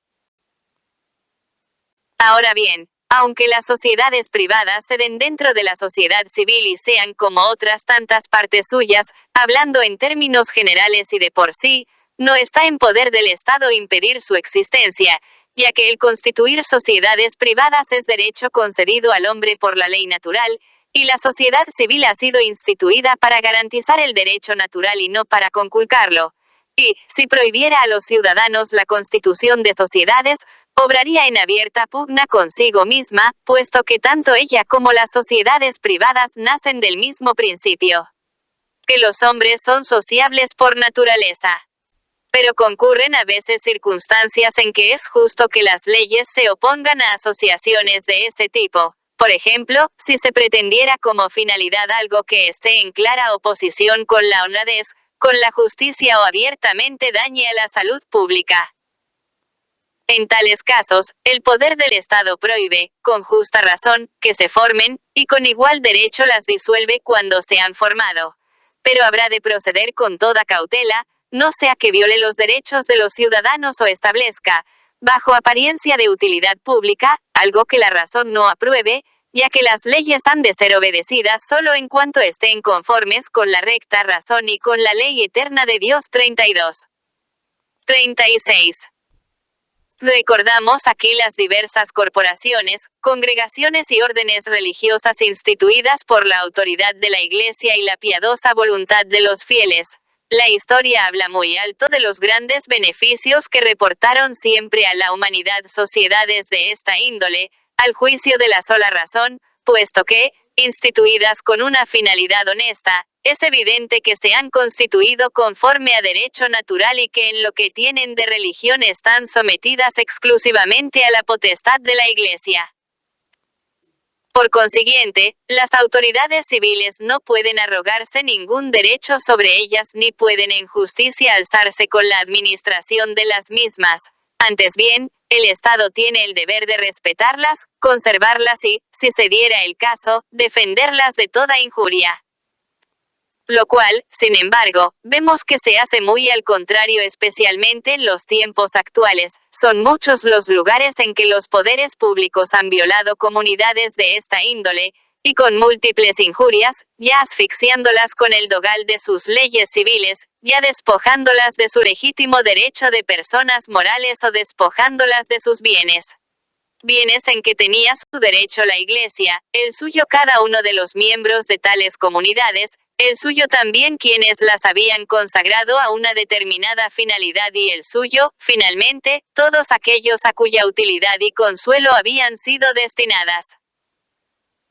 Ahora bien, aunque las sociedades privadas se den dentro de la sociedad civil y sean como otras tantas partes suyas, hablando en términos generales y de por sí, no está en poder del Estado impedir su existencia, ya que el constituir sociedades privadas es derecho concedido al hombre por la ley natural, y la sociedad civil ha sido instituida para garantizar el derecho natural y no para conculcarlo. Y, si prohibiera a los ciudadanos la constitución de sociedades, obraría en abierta pugna consigo misma, puesto que tanto ella como las sociedades privadas nacen del mismo principio. Que los hombres son sociables por naturaleza. Pero concurren a veces circunstancias en que es justo que las leyes se opongan a asociaciones de ese tipo. Por ejemplo, si se pretendiera como finalidad algo que esté en clara oposición con la honradez, con la justicia o abiertamente dañe a la salud pública. En tales casos, el poder del Estado prohíbe, con justa razón, que se formen, y con igual derecho las disuelve cuando se han formado. Pero habrá de proceder con toda cautela, no sea que viole los derechos de los ciudadanos o establezca, bajo apariencia de utilidad pública, algo que la razón no apruebe, ya que las leyes han de ser obedecidas solo en cuanto estén conformes con la recta razón y con la ley eterna de Dios. 32. 36. Recordamos aquí las diversas corporaciones, congregaciones y órdenes religiosas instituidas por la autoridad de la Iglesia y la piadosa voluntad de los fieles. La historia habla muy alto de los grandes beneficios que reportaron siempre a la humanidad sociedades de esta índole, al juicio de la sola razón, puesto que, instituidas con una finalidad honesta, es evidente que se han constituido conforme a derecho natural y que en lo que tienen de religión están sometidas exclusivamente a la potestad de la Iglesia. Por consiguiente, las autoridades civiles no pueden arrogarse ningún derecho sobre ellas ni pueden en justicia alzarse con la administración de las mismas. Antes bien, el Estado tiene el deber de respetarlas, conservarlas y, si se diera el caso, defenderlas de toda injuria. Lo cual, sin embargo, vemos que se hace muy al contrario, especialmente en los tiempos actuales. Son muchos los lugares en que los poderes públicos han violado comunidades de esta índole, y con múltiples injurias, ya asfixiándolas con el dogal de sus leyes civiles, ya despojándolas de su legítimo derecho de personas morales o despojándolas de sus bienes. Bienes en que tenía su derecho la Iglesia, el suyo cada uno de los miembros de tales comunidades, el suyo también quienes las habían consagrado a una determinada finalidad y el suyo, finalmente, todos aquellos a cuya utilidad y consuelo habían sido destinadas.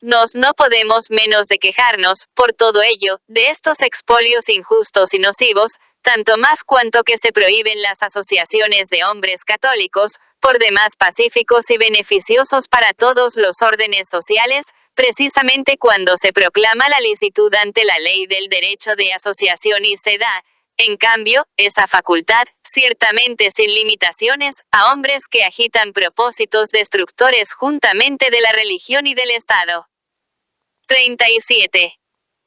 No podemos menos de quejarnos, por todo ello, de estos expolios injustos y nocivos, tanto más cuanto que se prohíben las asociaciones de hombres católicos, por demás pacíficos y beneficiosos para todos los órdenes sociales, precisamente cuando se proclama la licitud ante la ley del derecho de asociación y se da, en cambio, esa facultad, ciertamente sin limitaciones, a hombres que agitan propósitos destructores juntamente de la religión y del Estado. 37.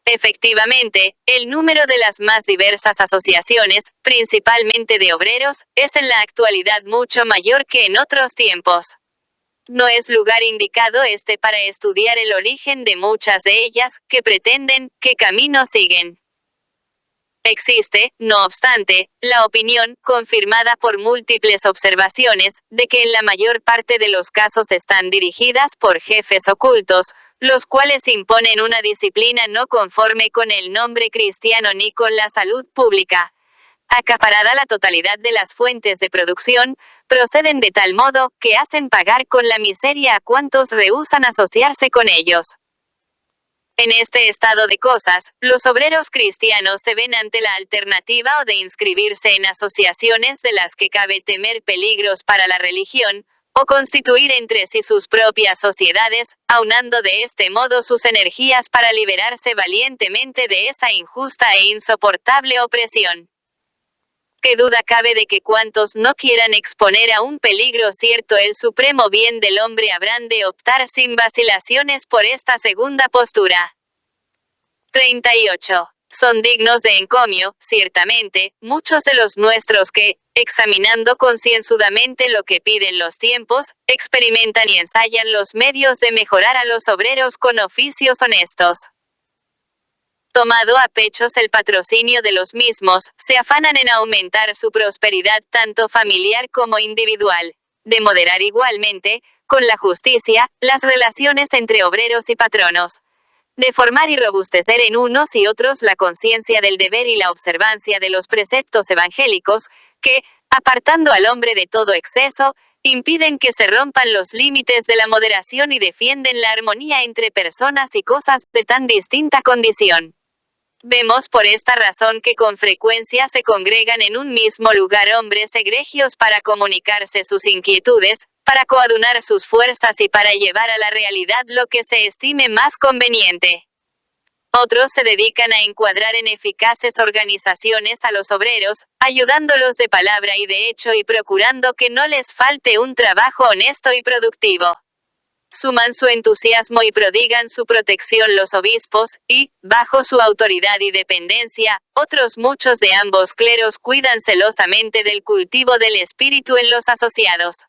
Efectivamente, el número de las más diversas asociaciones, principalmente de obreros, es en la actualidad mucho mayor que en otros tiempos. No es lugar indicado este para estudiar el origen de muchas de ellas, que pretenden, qué camino siguen. Existe, no obstante, la opinión, confirmada por múltiples observaciones, de que en la mayor parte de los casos están dirigidas por jefes ocultos, los cuales imponen una disciplina no conforme con el nombre cristiano ni con la salud pública. Acaparada la totalidad de las fuentes de producción, proceden de tal modo, que hacen pagar con la miseria a cuantos rehúsan asociarse con ellos. En este estado de cosas, los obreros cristianos se ven ante la alternativa o de inscribirse en asociaciones de las que cabe temer peligros para la religión, o constituir entre sí sus propias sociedades, aunando de este modo sus energías para liberarse valientemente de esa injusta e insoportable opresión. ¿Qué duda cabe de que cuantos no quieran exponer a un peligro cierto el supremo bien del hombre habrán de optar sin vacilaciones por esta segunda postura? 38. Son dignos de encomio, ciertamente, muchos de los nuestros que, examinando concienzudamente lo que piden los tiempos, experimentan y ensayan los medios de mejorar a los obreros con oficios honestos. Tomado a pechos el patrocinio de los mismos, se afanan en aumentar su prosperidad tanto familiar como individual, de moderar igualmente, con la justicia, las relaciones entre obreros y patronos, de formar y robustecer en unos y otros la conciencia del deber y la observancia de los preceptos evangélicos, que, apartando al hombre de todo exceso, impiden que se rompan los límites de la moderación y defienden la armonía entre personas y cosas de tan distinta condición. Vemos por esta razón que con frecuencia se congregan en un mismo lugar hombres egregios para comunicarse sus inquietudes, para coadunar sus fuerzas y para llevar a la realidad lo que se estime más conveniente. Otros se dedican a encuadrar en eficaces organizaciones a los obreros, ayudándolos de palabra y de hecho y procurando que no les falte un trabajo honesto y productivo. Suman su entusiasmo y prodigan su protección los obispos, y, bajo su autoridad y dependencia, otros muchos de ambos cleros cuidan celosamente del cultivo del espíritu en los asociados.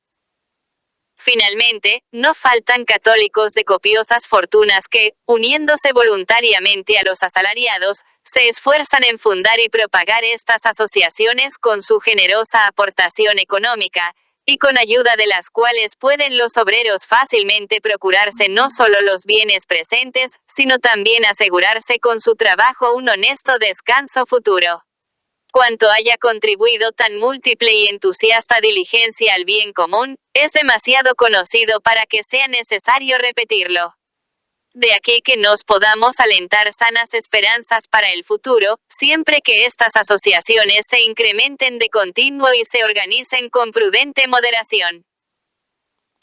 Finalmente, no faltan católicos de copiosas fortunas que, uniéndose voluntariamente a los asalariados, se esfuerzan en fundar y propagar estas asociaciones con su generosa aportación económica, y con ayuda de las cuales pueden los obreros fácilmente procurarse no solo los bienes presentes, sino también asegurarse con su trabajo un honesto descanso futuro. Cuanto haya contribuido tan múltiple y entusiasta diligencia al bien común, es demasiado conocido para que sea necesario repetirlo. De aquí que nos podamos alentar sanas esperanzas para el futuro, siempre que estas asociaciones se incrementen de continuo y se organicen con prudente moderación.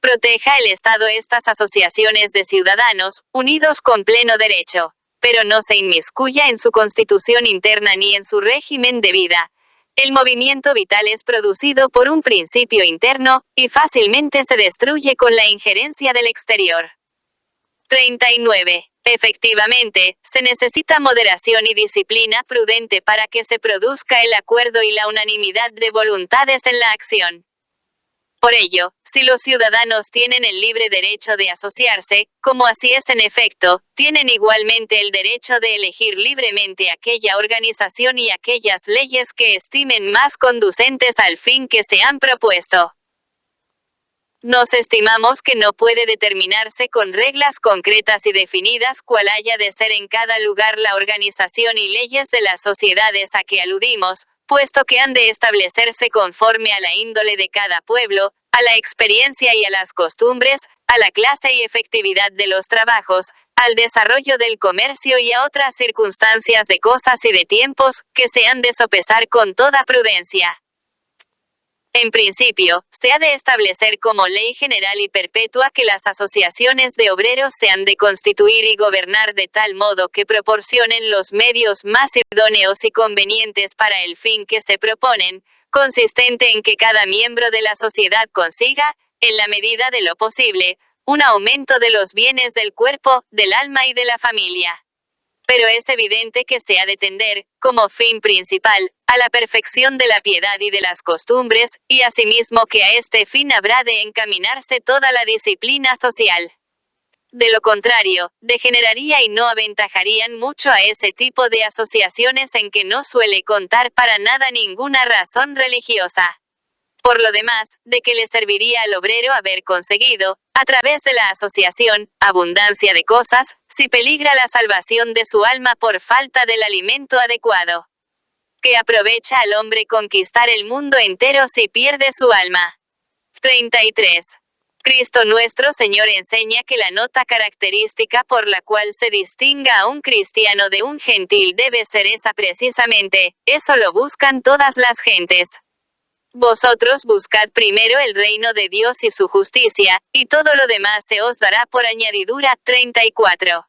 Proteja el Estado estas asociaciones de ciudadanos, unidos con pleno derecho, pero no se inmiscuya en su constitución interna ni en su régimen de vida. El movimiento vital es producido por un principio interno, y fácilmente se destruye con la injerencia del exterior. 39. Efectivamente, se necesita moderación y disciplina prudente para que se produzca el acuerdo y la unanimidad de voluntades en la acción. Por ello, si los ciudadanos tienen el libre derecho de asociarse, como así es en efecto, tienen igualmente el derecho de elegir libremente aquella organización y aquellas leyes que estimen más conducentes al fin que se han propuesto. Nos estimamos que no puede determinarse con reglas concretas y definidas cuál haya de ser en cada lugar la organización y leyes de las sociedades a que aludimos, puesto que han de establecerse conforme a la índole de cada pueblo, a la experiencia y a las costumbres, a la clase y efectividad de los trabajos, al desarrollo del comercio y a otras circunstancias de cosas y de tiempos, que se han de sopesar con toda prudencia. En principio, se ha de establecer como ley general y perpetua que las asociaciones de obreros se han de constituir y gobernar de tal modo que proporcionen los medios más idóneos y convenientes para el fin que se proponen, consistente en que cada miembro de la sociedad consiga, en la medida de lo posible, un aumento de los bienes del cuerpo, del alma y de la familia. Pero es evidente que se ha de tender, como fin principal, a la perfección de la piedad y de las costumbres, y asimismo que a este fin habrá de encaminarse toda la disciplina social. De lo contrario, degeneraría y no aventajarían mucho a ese tipo de asociaciones en que no suele contar para nada ninguna razón religiosa. Por lo demás, ¿de qué le serviría al obrero haber conseguido, a través de la asociación, abundancia de cosas, si peligra la salvación de su alma por falta del alimento adecuado? ¿Qué aprovecha al hombre conquistar el mundo entero si pierde su alma? 33. Cristo nuestro Señor enseña que la nota característica por la cual se distinga a un cristiano de un gentil debe ser esa precisamente: eso lo buscan todas las gentes. Vosotros buscad primero el reino de Dios y su justicia, y todo lo demás se os dará por añadidura. 34.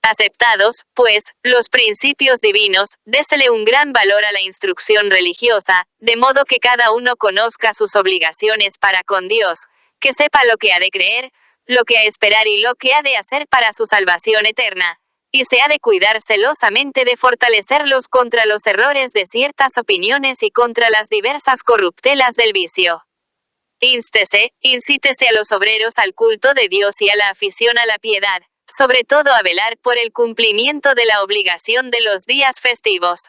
Aceptados, pues, los principios divinos, désele un gran valor a la instrucción religiosa, de modo que cada uno conozca sus obligaciones para con Dios, que sepa lo que ha de creer, lo que ha de esperar y lo que ha de hacer para su salvación eterna, y se ha de cuidar celosamente de fortalecerlos contra los errores de ciertas opiniones y contra las diversas corruptelas del vicio. Incítese a los obreros al culto de Dios y a la afición a la piedad, sobre todo a velar por el cumplimiento de la obligación de los días festivos.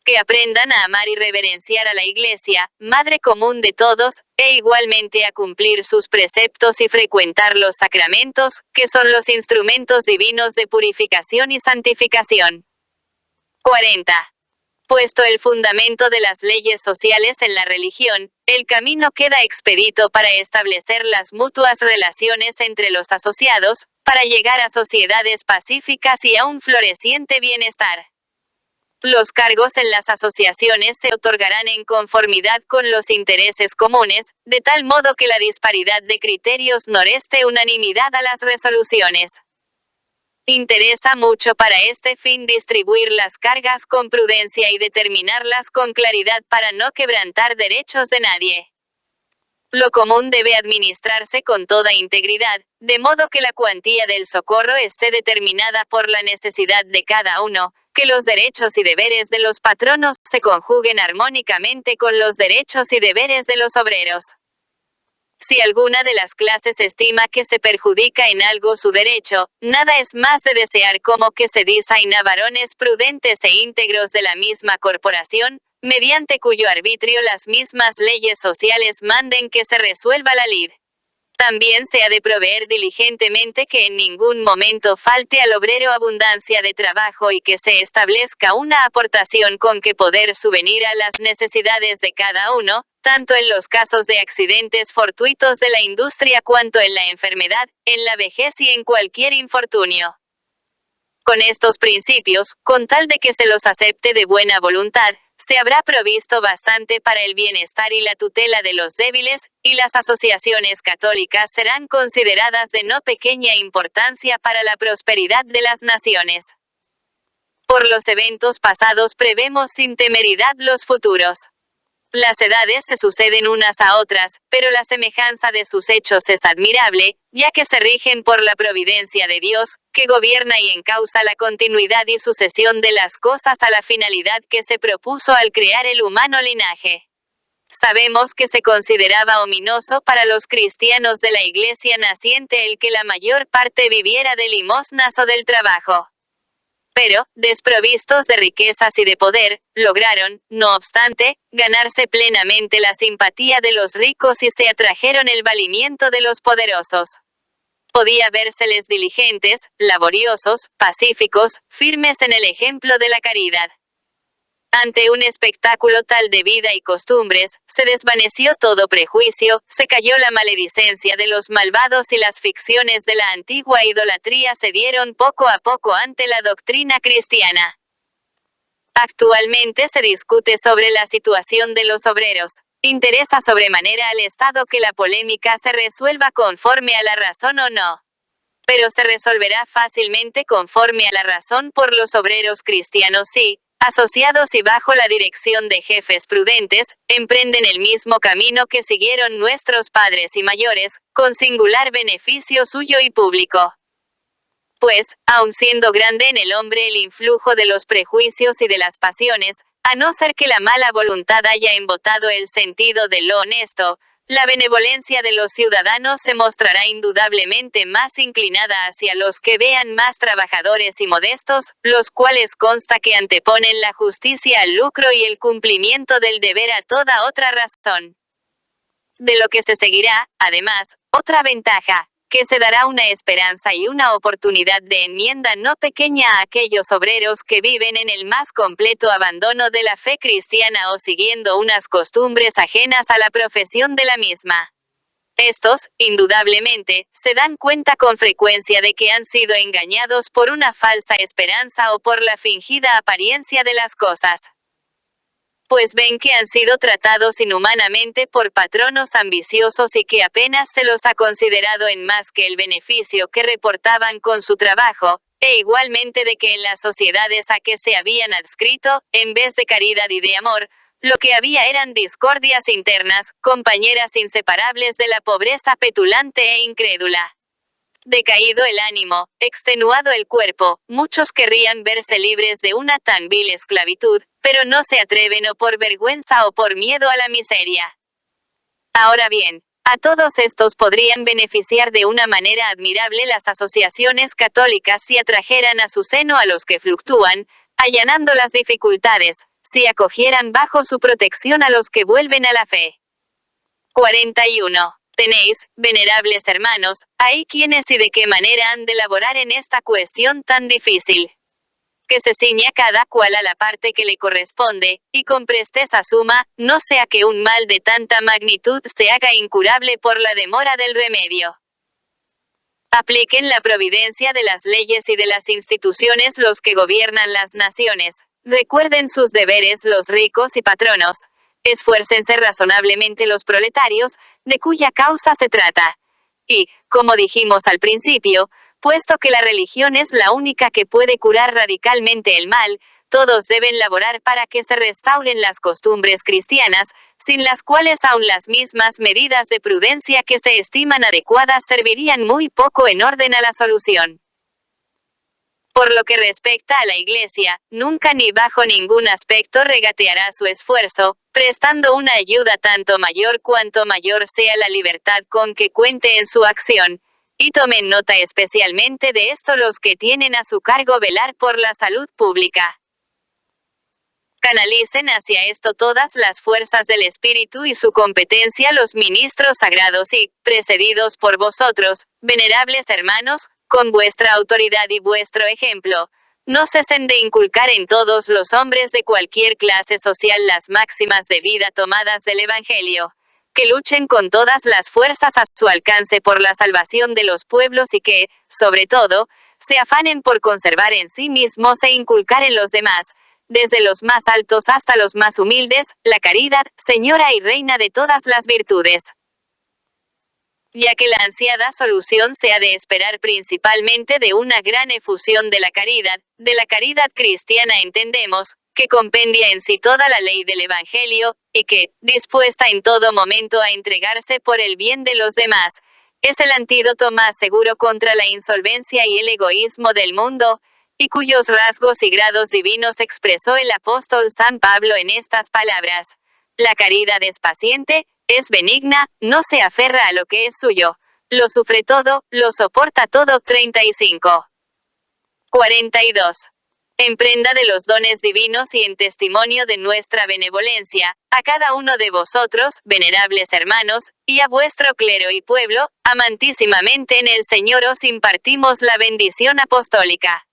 Que aprendan a amar y reverenciar a la Iglesia, madre común de todos, e igualmente a cumplir sus preceptos y frecuentar los sacramentos, que son los instrumentos divinos de purificación y santificación. 40. Puesto el fundamento de las leyes sociales en la religión, el camino queda expedito para establecer las mutuas relaciones entre los asociados, para llegar a sociedades pacíficas y a un floreciente bienestar. Los cargos en las asociaciones se otorgarán en conformidad con los intereses comunes, de tal modo que la disparidad de criterios no reste unanimidad a las resoluciones. Interesa mucho para este fin distribuir las cargas con prudencia y determinarlas con claridad para no quebrantar derechos de nadie. Lo común debe administrarse con toda integridad, de modo que la cuantía del socorro esté determinada por la necesidad de cada uno, que los derechos y deberes de los patronos se conjuguen armónicamente con los derechos y deberes de los obreros. Si alguna de las clases estima que se perjudica en algo su derecho, nada es más de desear como que se designa varones prudentes e íntegros de la misma corporación, mediante cuyo arbitrio las mismas leyes sociales manden que se resuelva la lid. También se ha de proveer diligentemente que en ningún momento falte al obrero abundancia de trabajo y que se establezca una aportación con que poder subvenir a las necesidades de cada uno, tanto en los casos de accidentes fortuitos de la industria cuanto en la enfermedad, en la vejez y en cualquier infortunio. Con estos principios, con tal de que se los acepte de buena voluntad, se habrá provisto bastante para el bienestar y la tutela de los débiles, y las asociaciones católicas serán consideradas de no pequeña importancia para la prosperidad de las naciones. Por los eventos pasados prevemos sin temeridad los futuros. Las edades se suceden unas a otras, pero la semejanza de sus hechos es admirable, ya que se rigen por la providencia de Dios, que gobierna y encausa la continuidad y sucesión de las cosas a la finalidad que se propuso al crear el humano linaje. Sabemos que se consideraba ominoso para los cristianos de la Iglesia naciente el que la mayor parte viviera de limosnas o del trabajo. Pero, desprovistos de riquezas y de poder, lograron, no obstante, ganarse plenamente la simpatía de los ricos y se atrajeron el valimiento de los poderosos. Podía vérseles diligentes, laboriosos, pacíficos, firmes en el ejemplo de la caridad. Ante un espectáculo tal de vida y costumbres, se desvaneció todo prejuicio, se cayó la maledicencia de los malvados y las ficciones de la antigua idolatría cedieron poco a poco ante la doctrina cristiana. Actualmente se discute sobre la situación de los obreros. Interesa sobremanera al Estado que la polémica se resuelva conforme a la razón o no. Pero se resolverá fácilmente conforme a la razón por los obreros cristianos si, asociados y bajo la dirección de jefes prudentes, emprenden el mismo camino que siguieron nuestros padres y mayores, con singular beneficio suyo y público. Pues, aun siendo grande en el hombre el influjo de los prejuicios y de las pasiones, a no ser que la mala voluntad haya embotado el sentido de lo honesto, la benevolencia de los ciudadanos se mostrará indudablemente más inclinada hacia los que vean más trabajadores y modestos, los cuales consta que anteponen la justicia al lucro y el cumplimiento del deber a toda otra razón. De lo que se seguirá, además, otra ventaja, que se dará una esperanza y una oportunidad de enmienda no pequeña a aquellos obreros que viven en el más completo abandono de la fe cristiana o siguiendo unas costumbres ajenas a la profesión de la misma. Estos, indudablemente, se dan cuenta con frecuencia de que han sido engañados por una falsa esperanza o por la fingida apariencia de las cosas. Pues ven que han sido tratados inhumanamente por patronos ambiciosos y que apenas se los ha considerado en más que el beneficio que reportaban con su trabajo, e igualmente de que en las sociedades a que se habían adscrito, en vez de caridad y de amor, lo que había eran discordias internas, compañeras inseparables de la pobreza petulante e incrédula. Decaído el ánimo, extenuado el cuerpo, muchos querrían verse libres de una tan vil esclavitud, pero no se atreven o por vergüenza o por miedo a la miseria. Ahora bien, a todos estos podrían beneficiar de una manera admirable las asociaciones católicas si atrajeran a su seno a los que fluctúan, allanando las dificultades, si acogieran bajo su protección a los que vuelven a la fe. 41. Tenéis, venerables hermanos, ahí quienes y de qué manera han de laborar en esta cuestión tan difícil. Que se ciña cada cual a la parte que le corresponde, y con presteza suma, no sea que un mal de tanta magnitud se haga incurable por la demora del remedio. Apliquen la providencia de las leyes y de las instituciones los que gobiernan las naciones. Recuerden sus deberes los ricos y patronos. Esfuércense razonablemente los proletarios, de cuya causa se trata. Y, como dijimos al principio, puesto que la religión es la única que puede curar radicalmente el mal, todos deben laborar para que se restauren las costumbres cristianas, sin las cuales aun las mismas medidas de prudencia que se estiman adecuadas servirían muy poco en orden a la solución. Por lo que respecta a la Iglesia, nunca ni bajo ningún aspecto regateará su esfuerzo, prestando una ayuda tanto mayor cuanto mayor sea la libertad con que cuente en su acción. Y tomen nota especialmente de esto los que tienen a su cargo velar por la salud pública. Canalicen hacia esto todas las fuerzas del Espíritu y su competencia los ministros sagrados y, precedidos por vosotros, venerables hermanos, con vuestra autoridad y vuestro ejemplo, no cesen de inculcar en todos los hombres de cualquier clase social las máximas de vida tomadas del Evangelio, que luchen con todas las fuerzas a su alcance por la salvación de los pueblos y que, sobre todo, se afanen por conservar en sí mismos e inculcar en los demás, desde los más altos hasta los más humildes, la caridad, señora y reina de todas las virtudes. Ya que la ansiada solución se ha de esperar principalmente de una gran efusión de la caridad cristiana entendemos, que compendia en sí toda la ley del Evangelio, y que, dispuesta en todo momento a entregarse por el bien de los demás, es el antídoto más seguro contra la insolvencia y el egoísmo del mundo, y cuyos rasgos y grados divinos expresó el apóstol San Pablo en estas palabras: la caridad es paciente, es benigna, no se aferra a lo que es suyo, lo sufre todo, lo soporta todo. 35. 42. En prenda de los dones divinos y en testimonio de nuestra benevolencia, a cada uno de vosotros, venerables hermanos, y a vuestro clero y pueblo, amantísimamente en el Señor os impartimos la bendición apostólica.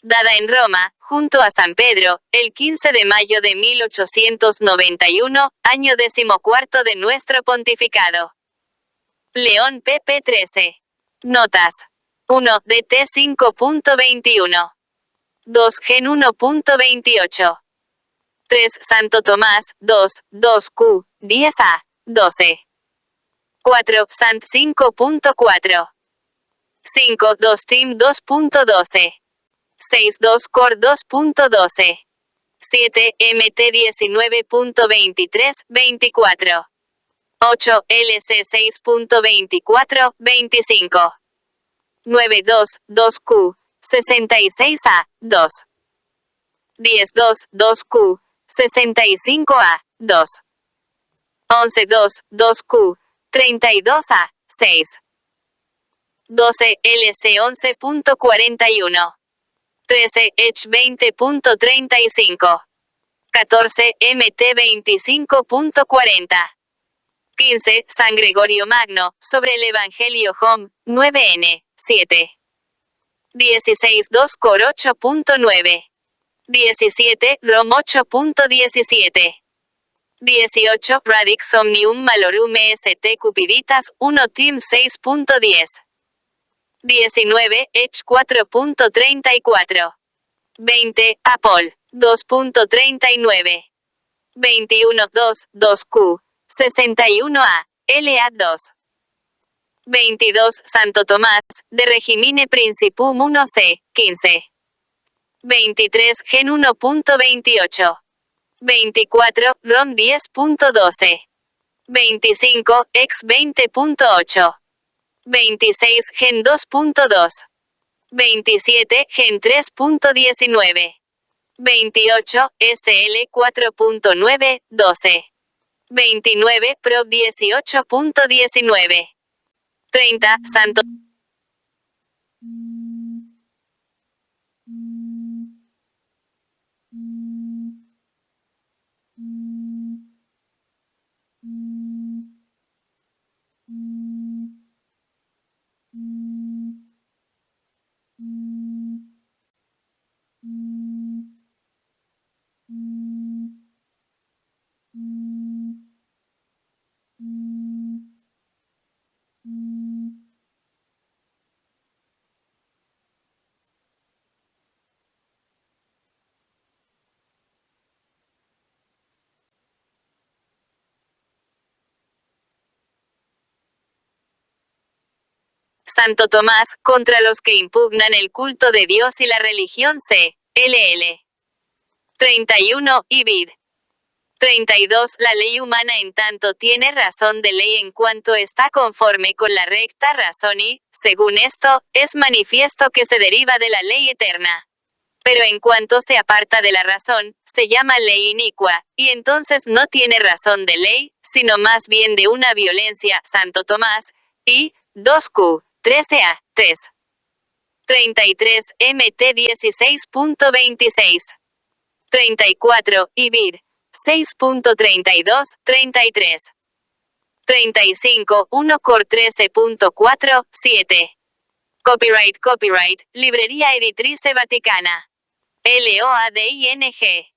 Dada en Roma, junto a San Pedro, el 15 de mayo de 1891, año 14 de nuestro pontificado. León pp 13. Notas. 1. DT 5.21. 2. Gen 1.28. 3. Santo Tomás, 2, 2Q, 10A, 12. 4. Sant 5.4. 5. 2 Tim 2.12. 6. 2 Cor 2.12. 7. MT 19.23, 24. 8. LC 6.24, 25. 9. 2, 2Q, 66A, 2. 10. 2, 2Q, 65A, 2. 11. 2, 2Q, 32A, 6. 12. LC 11.41. 13. H 20.35. 14. MT 25.40. 15. San Gregorio Magno, sobre el Evangelio Hom, 9N, 7. 16. 2 Cor 8.9. 17. Rom 8.17. 18. Radix Omnium Malorum Est Cupiditas 1 Tim 6.10. 19. H 4.34. 20. Apol 2.39. 21. 2, 2Q, 61A, LA 2. 22. Santo Tomás, de Regimine Principum 1C, 15. 23. Gen 1.28. 24. Rom 10.12. 25. Ex 20.8. 26. Gen 2.2. 27. Gen 3.19. 28. SL 4.9, 12. 29. Prop 18.19. 30. Santo Santo Tomás, contra los que impugnan el culto de Dios y la religión C. LL. 31. Ibid. 32. La ley humana en tanto tiene razón de ley en cuanto está conforme con la recta razón y, según esto, es manifiesto que se deriva de la ley eterna. Pero en cuanto se aparta de la razón, se llama ley inicua, y entonces no tiene razón de ley, sino más bien de una violencia, Santo Tomás, y 2Q, 13a, 3. 33, MT 16.26. 34, IBIR 6.32, 33. 35, 1 Cor 13.4, 7. Copyright, Librería Editrice Vaticana. LOADING.